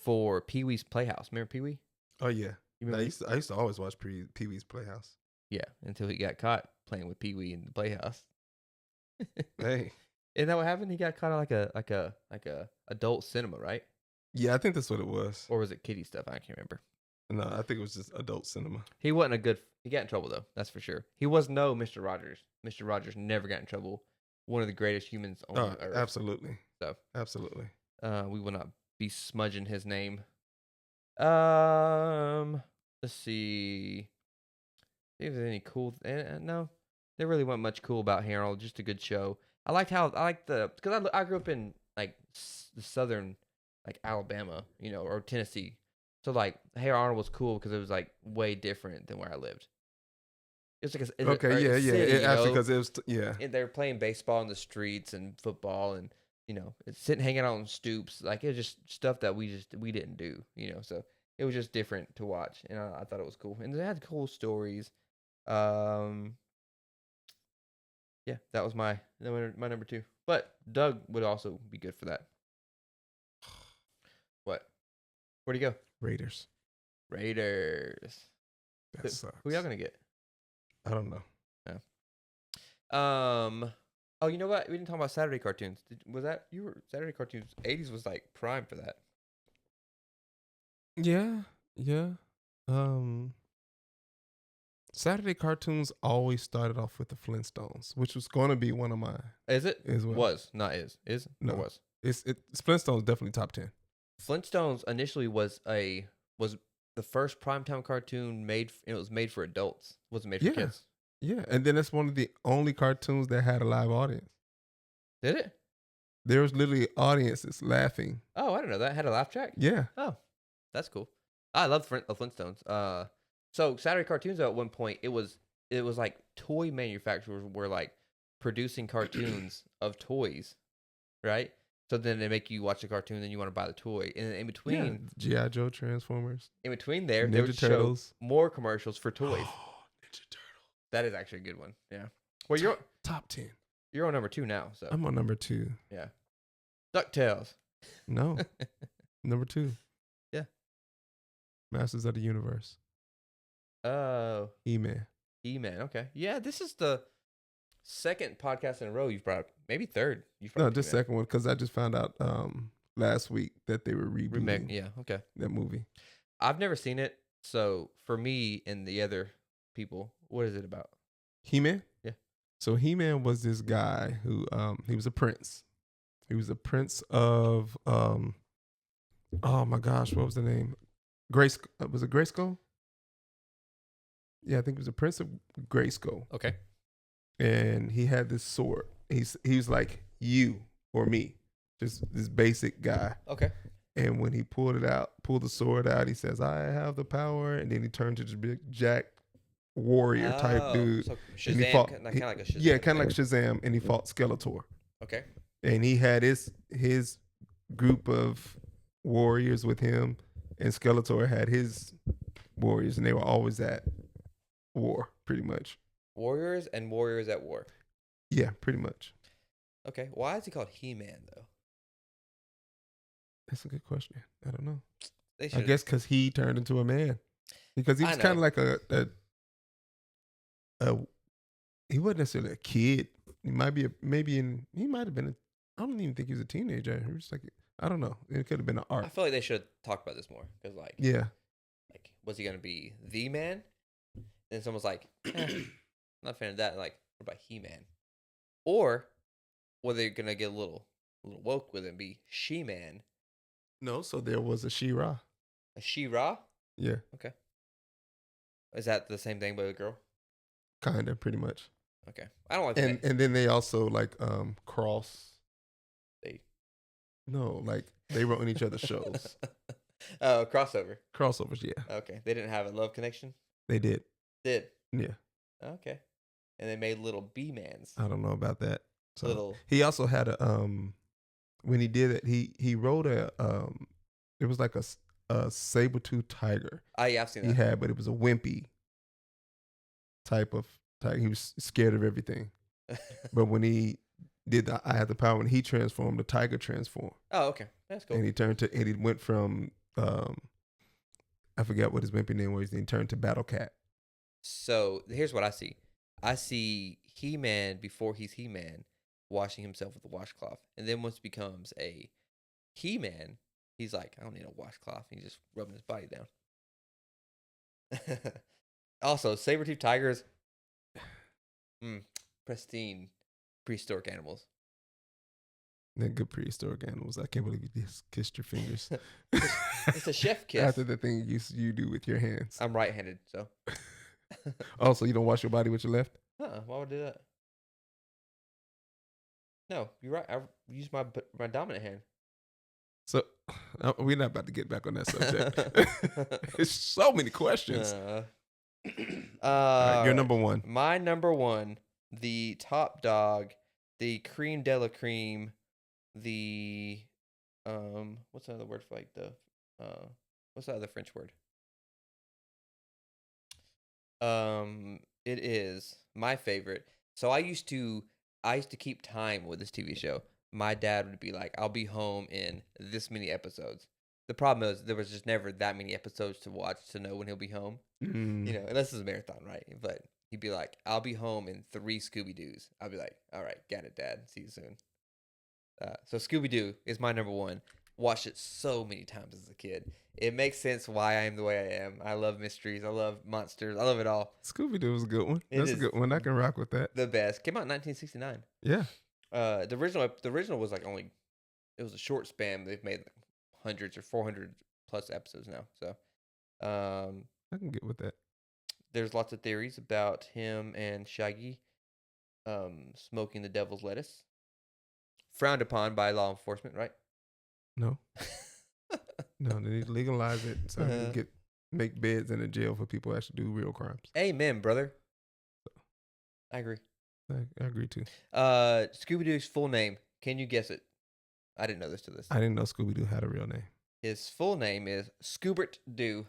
For Pee Wee's Playhouse. Remember Pee Wee? Oh yeah. You I remember? used to always watch Pee Wee's Playhouse. Yeah, until he got caught playing with Pee Wee in the playhouse. Hey. Isn't that what happened? He got caught at like a adult cinema, right? Yeah, I think that's what it was. Or was it kiddie stuff? I can't remember. No, I think it was just adult cinema. He wasn't a good. He got in trouble though. That's for sure. He was no Mr. Rogers. Mr. Rogers never got in trouble. One of the greatest humans on Oh, earth. absolutely. So Absolutely. we will not be smudging his name. Let's see. If there's any cool. No, there really wasn't much cool about Harold. Just a good show. I liked because I grew up in like the southern, like Alabama, or Tennessee. So like Hey Arnold was cool because it was like way different than where I lived. It's like Okay, yeah. Actually, because it was, and they were playing baseball in the streets and football and it's sitting hanging out on stoops. Like it was just stuff that we didn't do. So it was just different to watch, and I thought it was cool. And they had cool stories. Yeah, that was my number 2. But Doug would also be good for that. What? Where'd he go? Raiders. Raiders. That sucks. Who y'all gonna get? I don't know. Oh, you know what? We didn't talk about Saturday cartoons. Saturday cartoons? 80s was like prime for that. Yeah. Saturday cartoons always started off with the Flintstones, which was going to be one of my. Is it? Is what? Was not is No. or was. It's Flintstones definitely top 10. Flintstones initially was the first primetime cartoon made. It was made for adults. It wasn't made for Yeah. kids. Yeah, and then it's one of the only cartoons that had a live audience. Did it? There was literally audiences laughing. Oh, I don't know that. It had a laugh track. Yeah. Oh, that's cool. I love the Flintstones. So Saturday cartoons though, at one point it was like toy manufacturers were like producing cartoons of toys, right? So then they make you watch the cartoon, then you want to buy the toy, and then in between, G.I. Joe, Transformers, there, they Ninja would Turtles. show more commercials for toys. Ninja Turtles. That is actually a good one. Yeah. Well, you're top 10. You're on number 2 now, so I'm on number 2. yeah. DuckTales. No, number 2. Yeah. Masters of the Universe. Oh, He-Man. He-Man. Okay. Yeah, this is the second podcast in a row you've brought up. Maybe third. You've brought No, up just He-Man. second one because I just found out last week that they were rebooting Remake. Yeah. Okay. that movie. I've never seen it, so for me and the other people, what is it about? He-Man? Yeah. So He-Man was this guy who he was a prince. He was a prince of oh my gosh, what was the name? Was it Grayskull? Yeah, I think it was a prince of Grayskull. Okay. And he had this sword. He was like you or me, just this basic guy. Okay. And when he pulled the sword out, he says, "I have the power." And then he turned to this big Jack warrior type dude. So And he Shazam, fought- kind of like a Shazam. Yeah, kind of like thing. Shazam, and he fought Skeletor. Okay. And he had his group of warriors with him, and Skeletor had his warriors, and they were always at war, pretty much. Warriors and warriors at war. Yeah, pretty much. Okay. Why is he called He-Man though? That's a good question. I don't know. They I should. guess because he turned into a man, because he I was kind know. of like he wasn't necessarily a kid. He might be he might have been. I don't even think he was a teenager. He was just like, I don't know. It could have been an I art. feel like they should talk about this more because, like, Yeah. was he gonna be the man? Then someone's like, not a fan of that. Like, what about He-Man? Or were they gonna get a little woke with it and be She-Man, No, so there was a She-Ra. a She-Ra? Yeah, Is that the same thing but a girl? kind of, pretty much. Okay, I don't like And that. and then they also like cross. They- No, like they were on each other's shows. Oh, crossover. Crossovers, yeah, Okay, they didn't have a love connection. they did. Did Yeah, okay, and they made little B-mans. I don't know about that. So Little. he also had a when he did it, he wrote a it was like a saber-tooth tiger Oh yeah, I've seen he that. had, but it was a wimpy type of Tiger, he was scared of everything. But when he did the I Have the Power, when he transformed, the tiger transformed. Oh, okay. That's cool. And he went from I forgot what his wimpy name was. Then he turned to Battle Cat. So here's what I see. I see He-Man before he's He-Man washing himself with a washcloth. And then once he becomes a He-Man, he's like, I don't need a washcloth. He's just rubbing his body down. Also, saber-toothed tigers, pristine prehistoric animals. They're good prehistoric animals. I can't believe you just kissed your fingers. It's a chef kiss. After the thing you do with your hands. I'm right-handed, so. Also, you don't wash your body with your left? Why would I do that? No, you're right. I use my dominant hand. So we're not about to get back on that subject. There's so many questions. All right, you're number one. My number one, the top dog, the creme de la creme, the what's another word for like the what's the other French word? It is my favorite. So I used to keep time with this TV show. My dad would be like, I'll be home in this many episodes. The problem is there was just never that many episodes to watch to know when he'll be home. Mm. You know, unless it's a marathon, right? But he'd be like, I'll be home in 3 Scooby-Doos. I'll be like, all right, got it, Dad. See you soon. So Scooby-Doo is my number one. Watched it so many times as a kid. It makes sense why I am the way I am. I love mysteries. I love monsters. I love it all. Scooby-Doo was a good one. That's a is good one. I can rock with that. The best. Came out in 1969. Yeah. The original was like it was a short span. They've made like hundreds or 400 plus episodes now. So, I can get with that. there's lots of theories about him and Shaggy, smoking the devil's lettuce. Frowned upon by law enforcement, right? No. No, they need to legalize it so they can make beds in a jail for people who actually do real crimes. Amen, brother. I agree. I agree too. Scooby-Doo's full name. Can you guess it? I didn't know this to this. I didn't know Scooby-Doo had a real name. His full name is Scoobert Doo.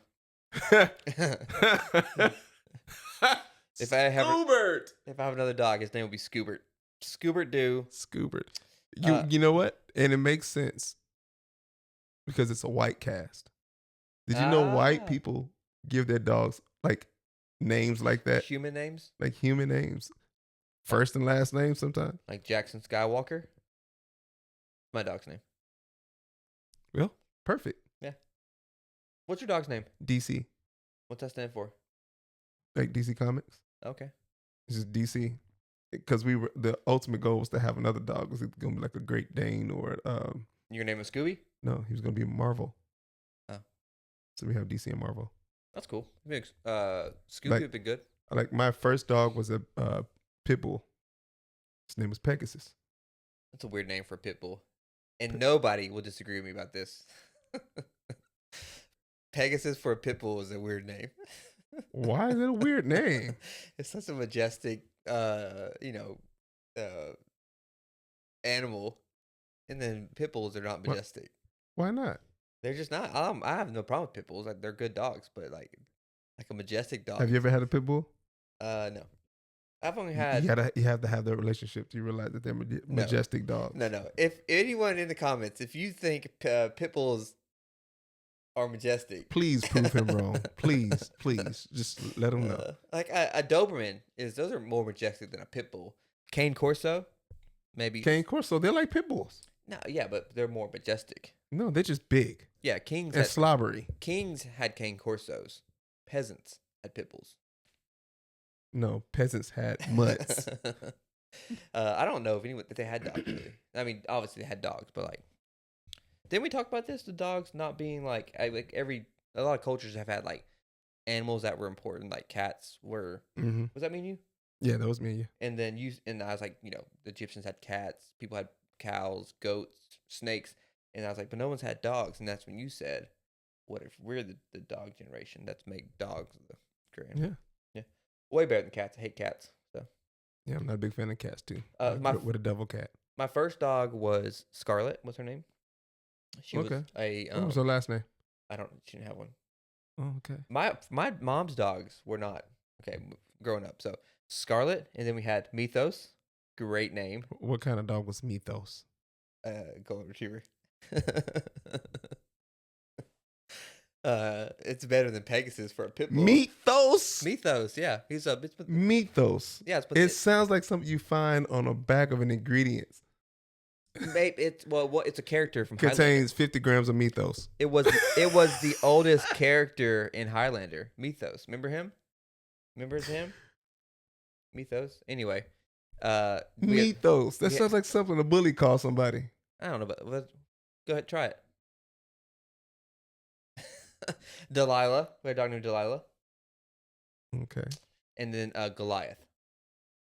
If I have another dog, his name will be Scoobert. Scoobert Doo. Scoobert. You know what? And it makes sense because it's a white cast. Did you know white people give their dogs like names like that? Human names? Like human names. First and last name sometimes. Like Jackson Skywalker? My dog's name. Well, perfect. What's your dog's name? DC. What's that stand for? Like DC Comics. Okay. It's just DC. Because the ultimate goal was to have another dog. Was it gonna be like a Great Dane or Your name is Scooby? no, he was gonna be Marvel. Oh. So we have DC and Marvel. That's cool. Scooby Like- would be good. Like my first dog was a pit bull. His name was Pegasus. That's a weird name for a pit bull. And nobody will disagree with me about this. Pegasus for a pit bull is a weird name. Why is it a weird name? It's such a majestic, animal. And then pit bulls are not What? majestic. Why not? They're just not. I have no problem with pit bulls. Like, they're good dogs, but like a majestic dog. Have you ever had a pit bull? No. I've only You had. you have to have that relationship to realize that they're majestic dogs. No. If anyone in the comments, if you think pit bulls are majestic, Please prove him wrong. Please, just let him know. like a Doberman those are more majestic than a pit bull. Cane Corso, maybe. Cane Corso, they're like pit bulls. No, yeah, but they're more majestic. No, they're just big Yeah, kings and slobbery. kings had Cane Corsos. Peasants had pit bulls. No, peasants had mutts. I don't know if they had dogs. Really. I mean, obviously they had dogs, but like, didn't we talk about this? The dogs not being like a lot of cultures have had like animals that were important, like cats were. Mm-hmm. Was that me and you? Yeah, that was me and you. And then I was like, the Egyptians had cats, people had cows, goats, snakes, and I was like, but no one's had dogs, and that's when you said, what if we're the dog generation? That's make dogs the grand. Yeah. Way better than cats. I hate cats. So Yeah, I'm not a big fan of cats too. With a devil cat. my first dog was Scarlet. What's her name? She was a. What was her last name? She didn't have one. Oh, okay. My mom's dogs were not okay growing up. So Scarlet, and then we had Mythos. Great name. What kind of dog was Mythos? Golden Retriever. It's better than Pegasus for a pit bull. Mythos. Mythos, yeah. Mythos. Yeah, it's, It sounds like something you find on a bag of an ingredients. it's a character from Highlander. Contains 50 grams of Mythos. It was the oldest character in Highlander. Mythos. Remember him? Remember him? Mythos. Anyway, Mythos. That we- sounds like something a bully calls somebody. I don't know, but go ahead, try it. Delilah. We had a dog named Delilah, Okay. and then Goliath.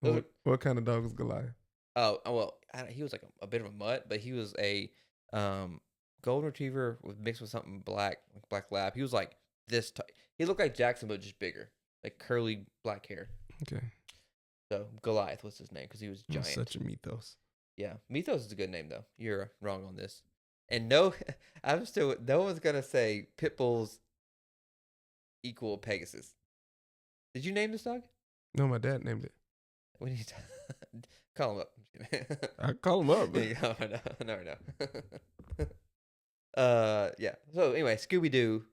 Those What kind of dog is Goliath? well, he was like a bit of a mutt, but he was a golden retriever mixed with something black, like black lab. He was like this. He looked like Jackson, but just bigger, like curly black hair. Okay. So Goliath was his name because he was You're giant. such a Mythos. Yeah, Mythos is a good name though. You're wrong on this. And no, no one's gonna say pit bulls equal Pegasus. Did you name this dog? No, my dad named it. We need to call him up. I call him up. There you go. No. Yeah. So anyway, Scooby Doo,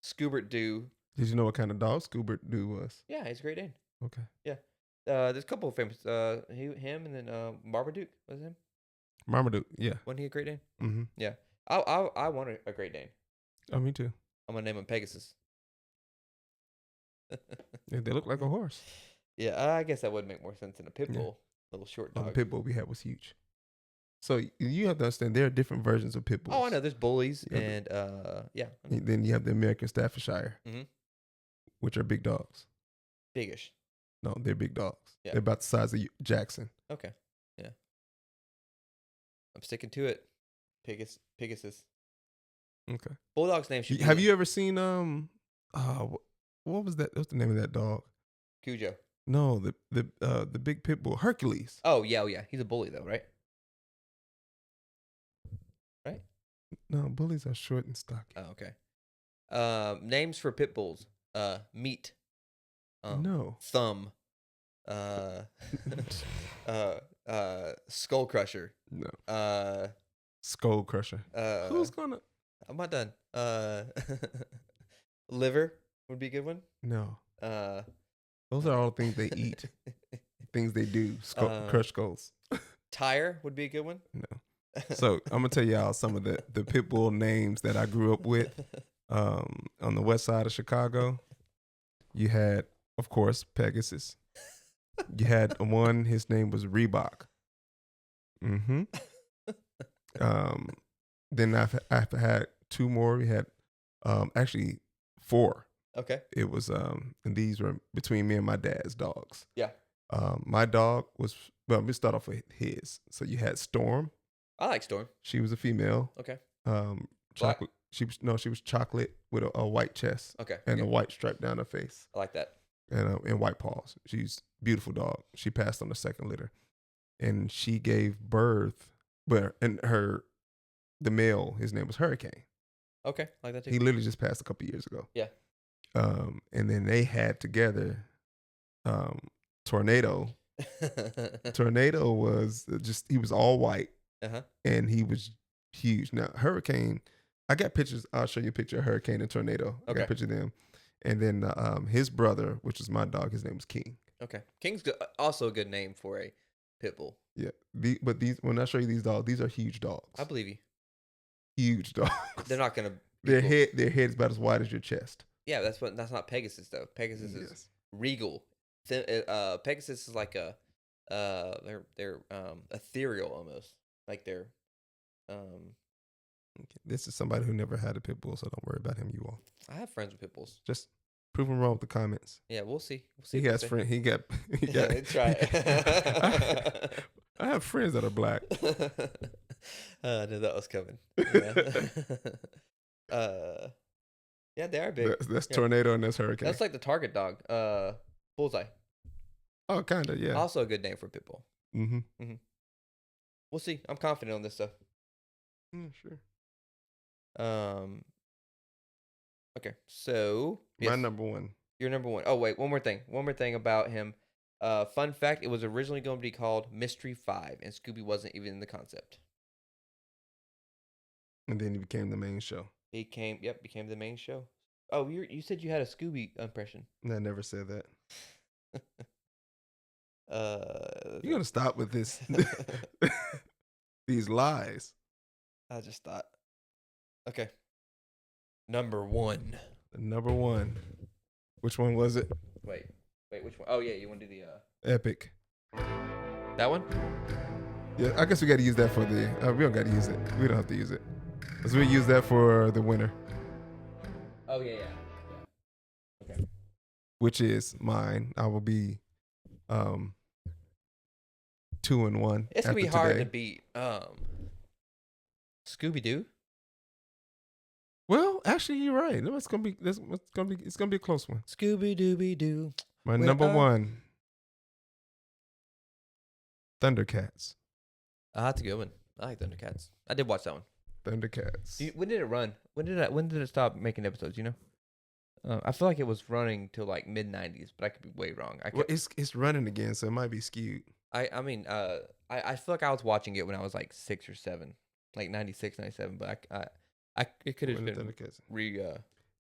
Scoobert Doo. Did you know what kind of dog Scoobert Doo was? Yeah, he's a great name. Okay. There's a couple of famous. Him, and then Marmaduke was it him. Marmaduke. Yeah. Wasn't he a great name? Mm-hmm. Yeah. I want a great name. Oh, me too. I'm gonna name him Pegasus. Yeah, they look like a horse. Yeah, I guess that would make more sense than a pit Yeah. bull, little short Oh, the dog. pit bull we had was huge. So you have to understand there are different versions of pit bulls. Oh, I know. There's bullies Yeah, and yeah, And then you have the American Staffordshire, Mhm. which are big dogs. biggish. No, they're big dogs. Yeah. They're about the size of Jackson. Okay, yeah. I'm sticking to it. Pegasus. Okay. Bulldog's name should be Have you ever seen what was that? What's the name of that dog? Cujo. No, the big pit bull, Hercules. Oh yeah. He's a bully though, right? Right. No, bullies are short and stocky. Oh, okay. Names for pit bulls. Meat. No. Thumb. Skull Crusher. No. Skull Crusher. Who's gonna? I'm not done. Liver would be a good one. No. Uh, Those are all things they eat. Things they do. Crush skulls. Tire would be a good one. No. So I'm gonna tell y'all some of the pit bull names that I grew up with. On the west side of Chicago, you had, of course, Pegasus. You had one. His name was Reebok. Mm-hmm. Then I've had two more. We had actually four. Okay. It was and these were between me and my dad's dogs. Yeah. My dog was, well, we start off with his. So you had Storm. I like Storm. She was a female. Okay. Chocolate. Black? She was chocolate with a white chest Okay. and okay. a white stripe down her face I like that. and white paws. She's a beautiful dog. She passed on the second litter, and she gave birth. The male, his name was Hurricane. Okay. I like that too. He literally just passed a couple years ago. Yeah. And then they had together, Tornado. Tornado was he was all white. Uh-huh. And he was huge. Now, Hurricane, I got pictures. I'll show you a picture of Hurricane and Tornado. I got Okay. a picture of them. And then his brother, which was my dog, his name was King. Okay. King's also a good name for a pit bull. Yeah. But when I show you these dogs, these are huge dogs. I believe you. Huge dogs. They're not gonna. Their head's about as wide as your chest. Yeah, that's not Pegasus though. Pegasus is Yes. regal. Pegasus is like they're ethereal almost. Like they're Okay. This is somebody who never had a pit bull, so don't worry about him, you all. I have friends with pit bulls. Just prove him wrong with the comments. Yeah, we'll see. We'll see. He what has they- friends. He got. That's right. I have friends that are black. I knew that was coming. Yeah, yeah, they are big. That's Yeah. Tornado and that's Hurricane. That's like the target dog. Bullseye. Oh, kind of, yeah. Also a good name for a pit bull. Mm-hmm. We'll see. I'm confident on this stuff. Yeah, sure. Okay, so My yes, number one. your number one. Oh wait, one more thing. One more thing about him. Fun fact: it was originally going to be called Mystery 5, and Scooby wasn't even in the concept. And then he became the main show. He became the main show. Oh, you said you had a Scooby impression. I never said that. You're Uh, gonna stop with this these lies. I just thought. Okay. Number 1. Number one. Which one was it? Wait, which one? Oh yeah, you want to do the Epic. that one? Yeah, I guess we got to use that for the. We don't got to use it. We don't have to use it. Cause we use that for the winner, Oh yeah. Okay. which is mine. I will be 2-1. It's gonna be after hard today. to beat. Scooby Doo. Well, actually, you're right. No, it's gonna be. It's gonna be a close one. Scooby Dooby Doo. My Where number are- one. Thundercats. That's a good one. I like Thundercats. I did watch that one. Thundercats. When did it run? When did it stop making episodes? You know, I feel like it was running till like mid '90s, but I could be way wrong. Well, it's running again, so it might be skewed. I mean, I feel like I was watching it when I was like 6 or 7, like 96, 97. But it could have When the been Thundercats.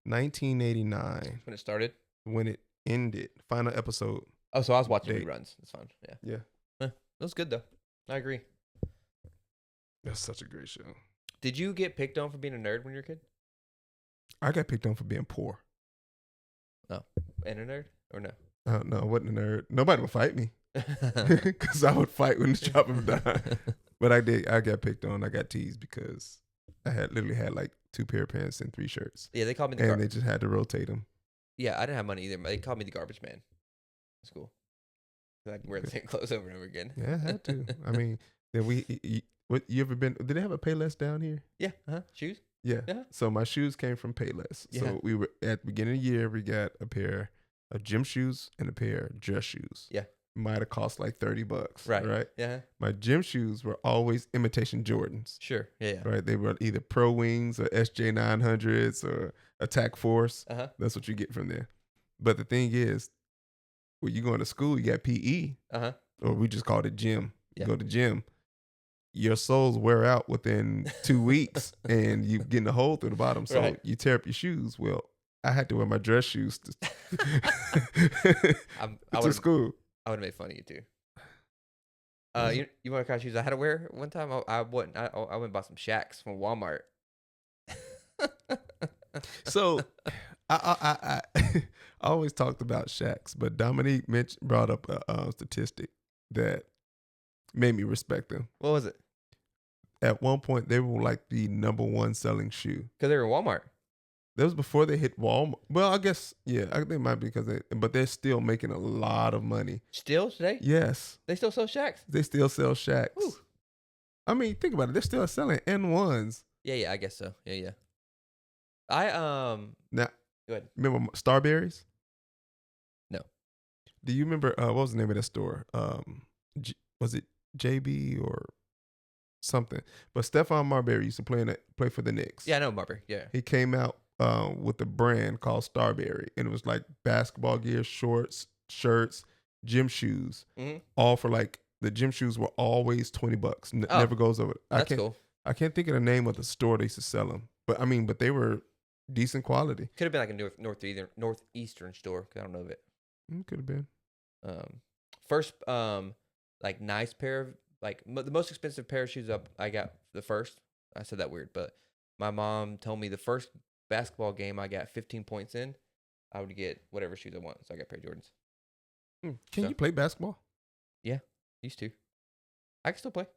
1989 when it started. when it ended. Final episode. Oh, so I was watching Date. reruns. That's fine. Yeah, Yeah, it was good though. I agree. that's such a great show. Did you get picked on for being a nerd when you were a kid? I got picked on for being poor. And a nerd or no? No, I wasn't a nerd. Nobody would fight me because I would fight when the drop of a dime. But I did. I got picked on. I got teased because I literally had like 2 pair of pants and 3 shirts, Yeah, they called me the and they just had to rotate them. Yeah, I didn't have money either. But they called me the garbage man. It's cool. I can wear the same clothes over and over again. Yeah, I had to. I mean, then what you ever been? Did they have a Payless down here? Yeah. Shoes. Yeah. Yeah. So my shoes came from Payless. Yeah. So we were at the beginning of the year. We got a pair of gym shoes and a pair of dress shoes. Yeah. Might have cost like $30. Right. Right. Yeah. My gym shoes were always imitation Jordans. Sure. Yeah. Right. They were either Pro Wings or SJ 900s or Attack Force. Uh huh. That's what you get from there. But the thing is, when you going to school, you got PE, Uh huh. or we just called it gym. Yeah. You go to gym. Your soles wear out within 2 weeks, and you getting a hole through the bottom. So Right. you tear up your shoes. Well, I had to wear my dress shoes to, I to would school. have made fun of you too. You want to kind of shoes I had to wear one time? I went and bought some Shacks from Walmart. So I I always talked about Shaqs, but Dominique brought up a statistic that made me respect them. What was it? At one point, they were like the number 1 selling shoe. Because they were in Walmart. That was before they hit Walmart. Well, I guess, yeah, I think it might be but they're still making a lot of money. Still today? Yes, They still sell Shacks? they still sell Shaqs. Whew. I mean, think about it. They're still selling N1s. Yeah, I guess so. Yeah. I Now, go ahead. remember Starberries? No. Do you remember, what was the name of that store? Was it JB or something? But Stephon Marbury used to play for the Knicks. Yeah, I know Marbury. Yeah. He came out with a brand called Starberry, and it was like basketball gear, shorts, shirts, gym shoes, Mm-hmm. all for like the gym shoes were always $20. Oh, Never goes over. That's cool. I can't think of the name of the store they used to sell them, but they were decent quality. Could have been like a northeastern store. 'Cause I don't know of it. Could have been. First like nice pair of like the most expensive pair of shoes I got the first. I said that weird, but my mom told me the first basketball game I got 15 points in, I would get whatever shoes I want. So I got a pair of Jordans. Can So- you play basketball? Used to. I can still play.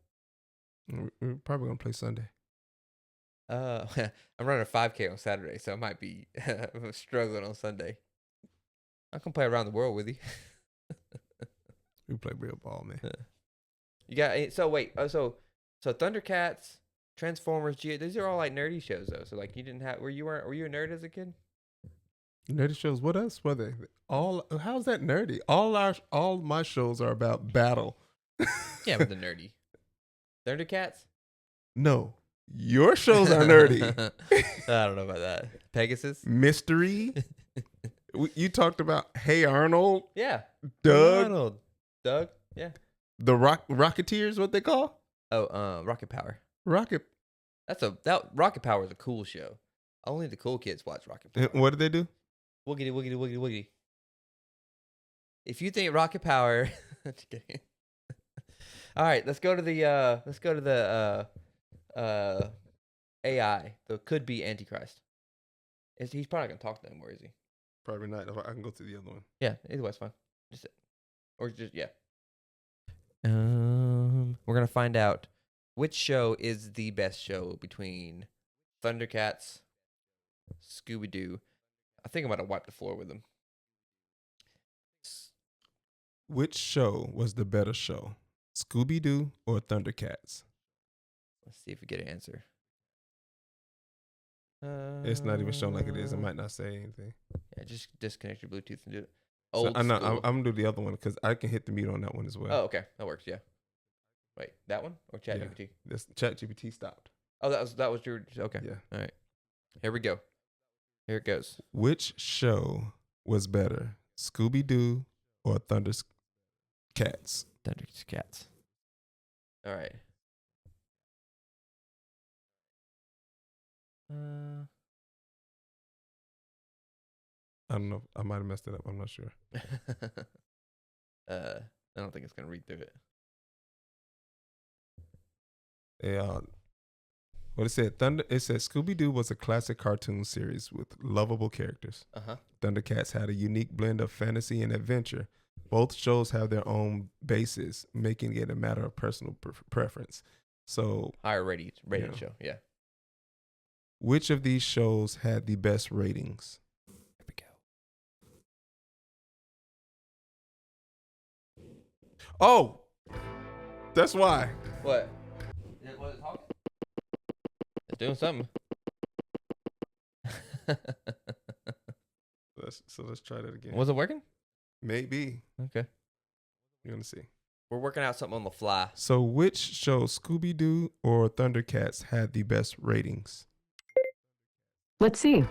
We're probably gonna play Sunday. I'm running a 5K on Saturday, so I might be struggling on Sunday. I can play around the world with you. We play real ball, man. You got so wait. So Thundercats, Transformers, these are all like nerdy shows though. So like you didn't have were you a nerd as a kid? Nerdy shows. What else were they? All how's that nerdy? All my shows are about battle. Yeah, but the nerdy. Thundercats? No, your shows are nerdy. I don't know about that. Pegasus? Mystery. You talked about Hey Arnold, Yeah. Doug, Arnold. Doug? Yeah. The Rocketeers, what they call? Oh, Rocket Power. Rocket. That Rocket Power is a cool show. Only the cool kids watch Rocket Power. What did they do? Woogity woogity woogity woogity. If you think Rocket Power, just kidding. All right, let's go to the AI. The could be Antichrist. He's probably not gonna talk to them, or is he? Probably not. I can go to the other one. Yeah, either way, it's fine. Yeah. We're gonna find out which show is the best show between Thundercats, Scooby Doo. I think I'm about to wipe the floor with them. Which show was the better show, Scooby Doo or Thundercats? Let's see if we get an answer. It's not even showing like it is. It might not say anything. Yeah, just disconnect your Bluetooth and do it. So Old I'm school. gonna do the other one because I can hit the mute on that one as well. Oh, okay, that works. Yeah. Wait, that one or ChatGPT? This ChatGPT stopped. Oh, that was your okay. Yeah. All right. Here we go. Here it goes. Which show was better, Scooby Doo or Thundercats? Thundercats. All right. I don't know. I might have messed it up. I'm not sure. I don't think it's gonna read through it. What it said? It said Scooby Doo was a classic cartoon series with lovable characters. Thundercats had a unique blend of fantasy and adventure. Both shows have their own bases, making it a matter of personal preference. So, Higher rated show. Yeah. which of these shows had the best ratings? Here we go. Oh, that's why. What? Was it talking? It's doing something. Let's try that again. Was it working? Maybe. Okay. You're gonna see. We're working out something on the fly. So, which show, Scooby Doo or Thundercats, had the best ratings? Let's see.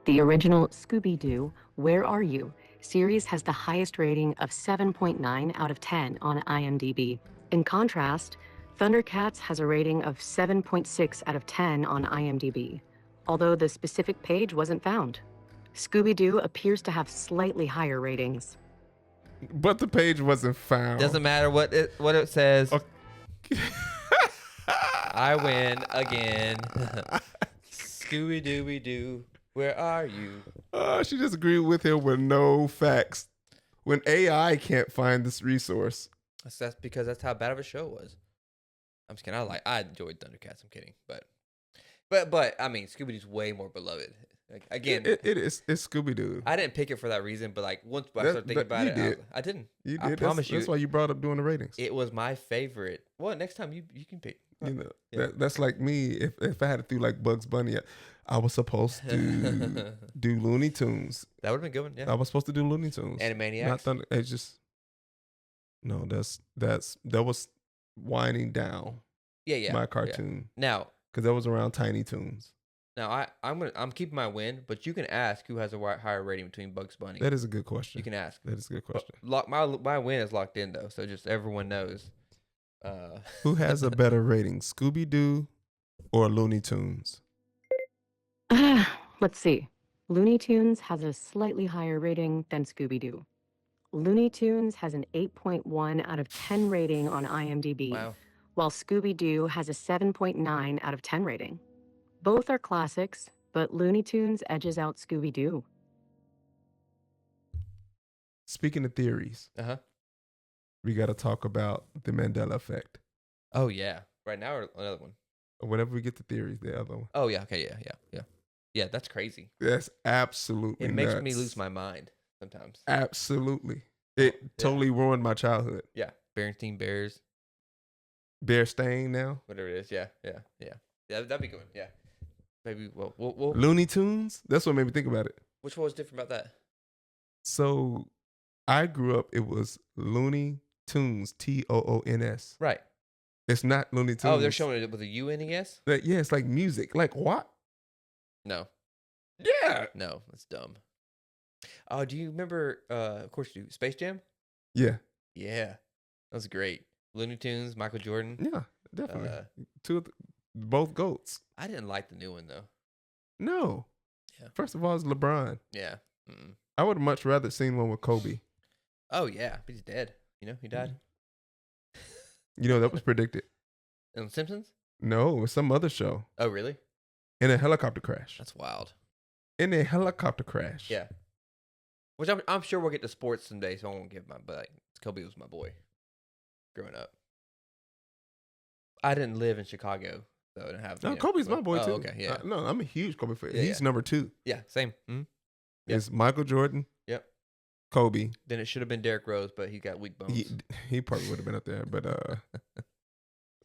The original Scooby-Doo, Where Are You? series has the highest rating of 7.9 out of 10 on IMDb. In contrast, Thundercats has a rating of 7.6 out of 10 on IMDb, although the specific page wasn't found. Scooby-Doo appears to have slightly higher ratings. But the page wasn't found. Doesn't matter what it says. Okay. I win again. Scooby Dooby Doo, where are you? She just agreed with him with no facts. When AI can't find this resource. That's because that's how bad of a show it was. I'm just kidding. I enjoyed Thundercats. I'm kidding, but I mean, Scooby Doo's way more beloved. Like, again, It's Scooby Doo. I didn't pick it for that reason, but like once I started thinking about it, I didn't. You I did. promise you. That's why you brought up doing the ratings. It was my favorite. Well, next time you can pick. You know, Yeah. that's like me. If I had to do like Bugs Bunny, I was supposed to do Looney Tunes. That would have been a good one. Yeah. I was supposed to do Looney Tunes. Animaniacs. Not Thunder. It's just no. That was winding down Yeah. my Yeah. cartoon Now, because that was around Tiny Toons. I'm keeping my win, but you can ask who has a higher rating between Bugs Bunny. That is a good question. You can ask. That is a good question. My win is locked in though, so just everyone knows. Who has a better rating, Scooby Doo or Looney Tunes? Let's see. Looney Tunes has a slightly higher rating than Scooby-Doo. Looney Tunes has an 8.1 out of 10 rating on IMDb, Wow. while Scooby-Doo has a 7.9 out of 10 rating. Both are classics, but Looney Tunes edges out Scooby-Doo. Speaking of theories, we got to talk about the Mandela effect. Oh yeah. Right now or another one? Whenever we get to theories, the other one. Oh yeah. Okay. Yeah. Yeah. That's crazy. That's absolutely It makes nuts. me lose my mind sometimes. Absolutely. It totally ruined my childhood. Yeah. Berenstain Bears, Bear Stain now. whatever it is. Yeah. That'd be good. Yeah. Maybe. Well, we'll. Looney Tunes. That's what made me think about it. Which one was different about that? So I grew up, it was Looney Tunes, Toons. Right. It's not Looney Tunes. Oh, they're showing it with a UNES? Yeah, it's like music. Like what? No. Yeah. No, that's dumb. Oh, do you remember? Of course you do. Space Jam. Yeah. Yeah, that was great. Looney Tunes, Michael Jordan. Yeah, definitely. Uh, Both goats. I didn't like the new one though. No. Yeah. First of all, it's LeBron. Yeah. Mm-mm. I would have much rather seen one with Kobe. Oh yeah, but he's dead. You know, he died. You know, that was predicted. On Simpsons? No, it was some other show. Oh really? In a helicopter crash. That's wild. In a helicopter crash. Yeah. Which I'm sure we'll get to sports someday, so I won't give my. But like, Kobe was my boy, growing up. I didn't live in Chicago, so I didn't have. No, you know, Kobe's but- my boy oh, too. Okay, yeah, No, I'm a huge Kobe fan. Yeah, He's yeah. number 2. yeah, same. Mhm. Yep. It's Michael Jordan. Yep. Kobe. Then it should have been Derrick Rose, but he got weak bones. He probably would have been up there, but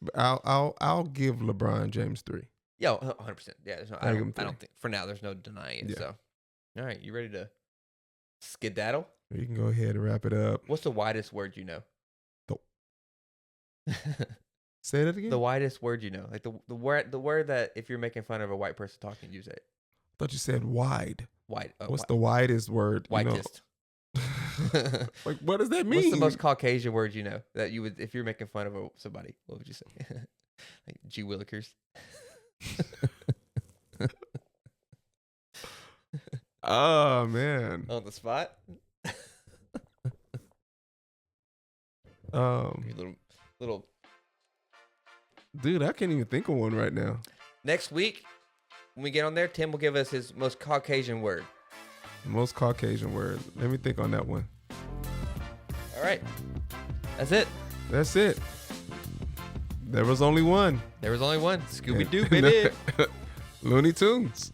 but I'll give LeBron James 3. Yeah, 100%. Yeah, there's no, I'll I give him don't 3. think for now there's no denying it. Yeah. So, all right, you ready to skedaddle? You can go ahead and wrap it up. What's the widest word you know? Say that again. The widest word you know, like the word that if you're making fun of a white person talking, you say it. I thought you said wide. White. What's the widest word? you know? whitest? Like, what does that mean? What's the most Caucasian word you know that you would if you're making fun of somebody? What would you say? Like G Willikers. Oh man. On the spot. Um, Little. dude, I can't even think of one right now. Next week, when we get on there, Tim will give us his most Caucasian word. Most Caucasian word. Let me think on that one. All right, that's it. That's it. There was only one. There was only one. Scooby Doo, baby. Looney Tunes.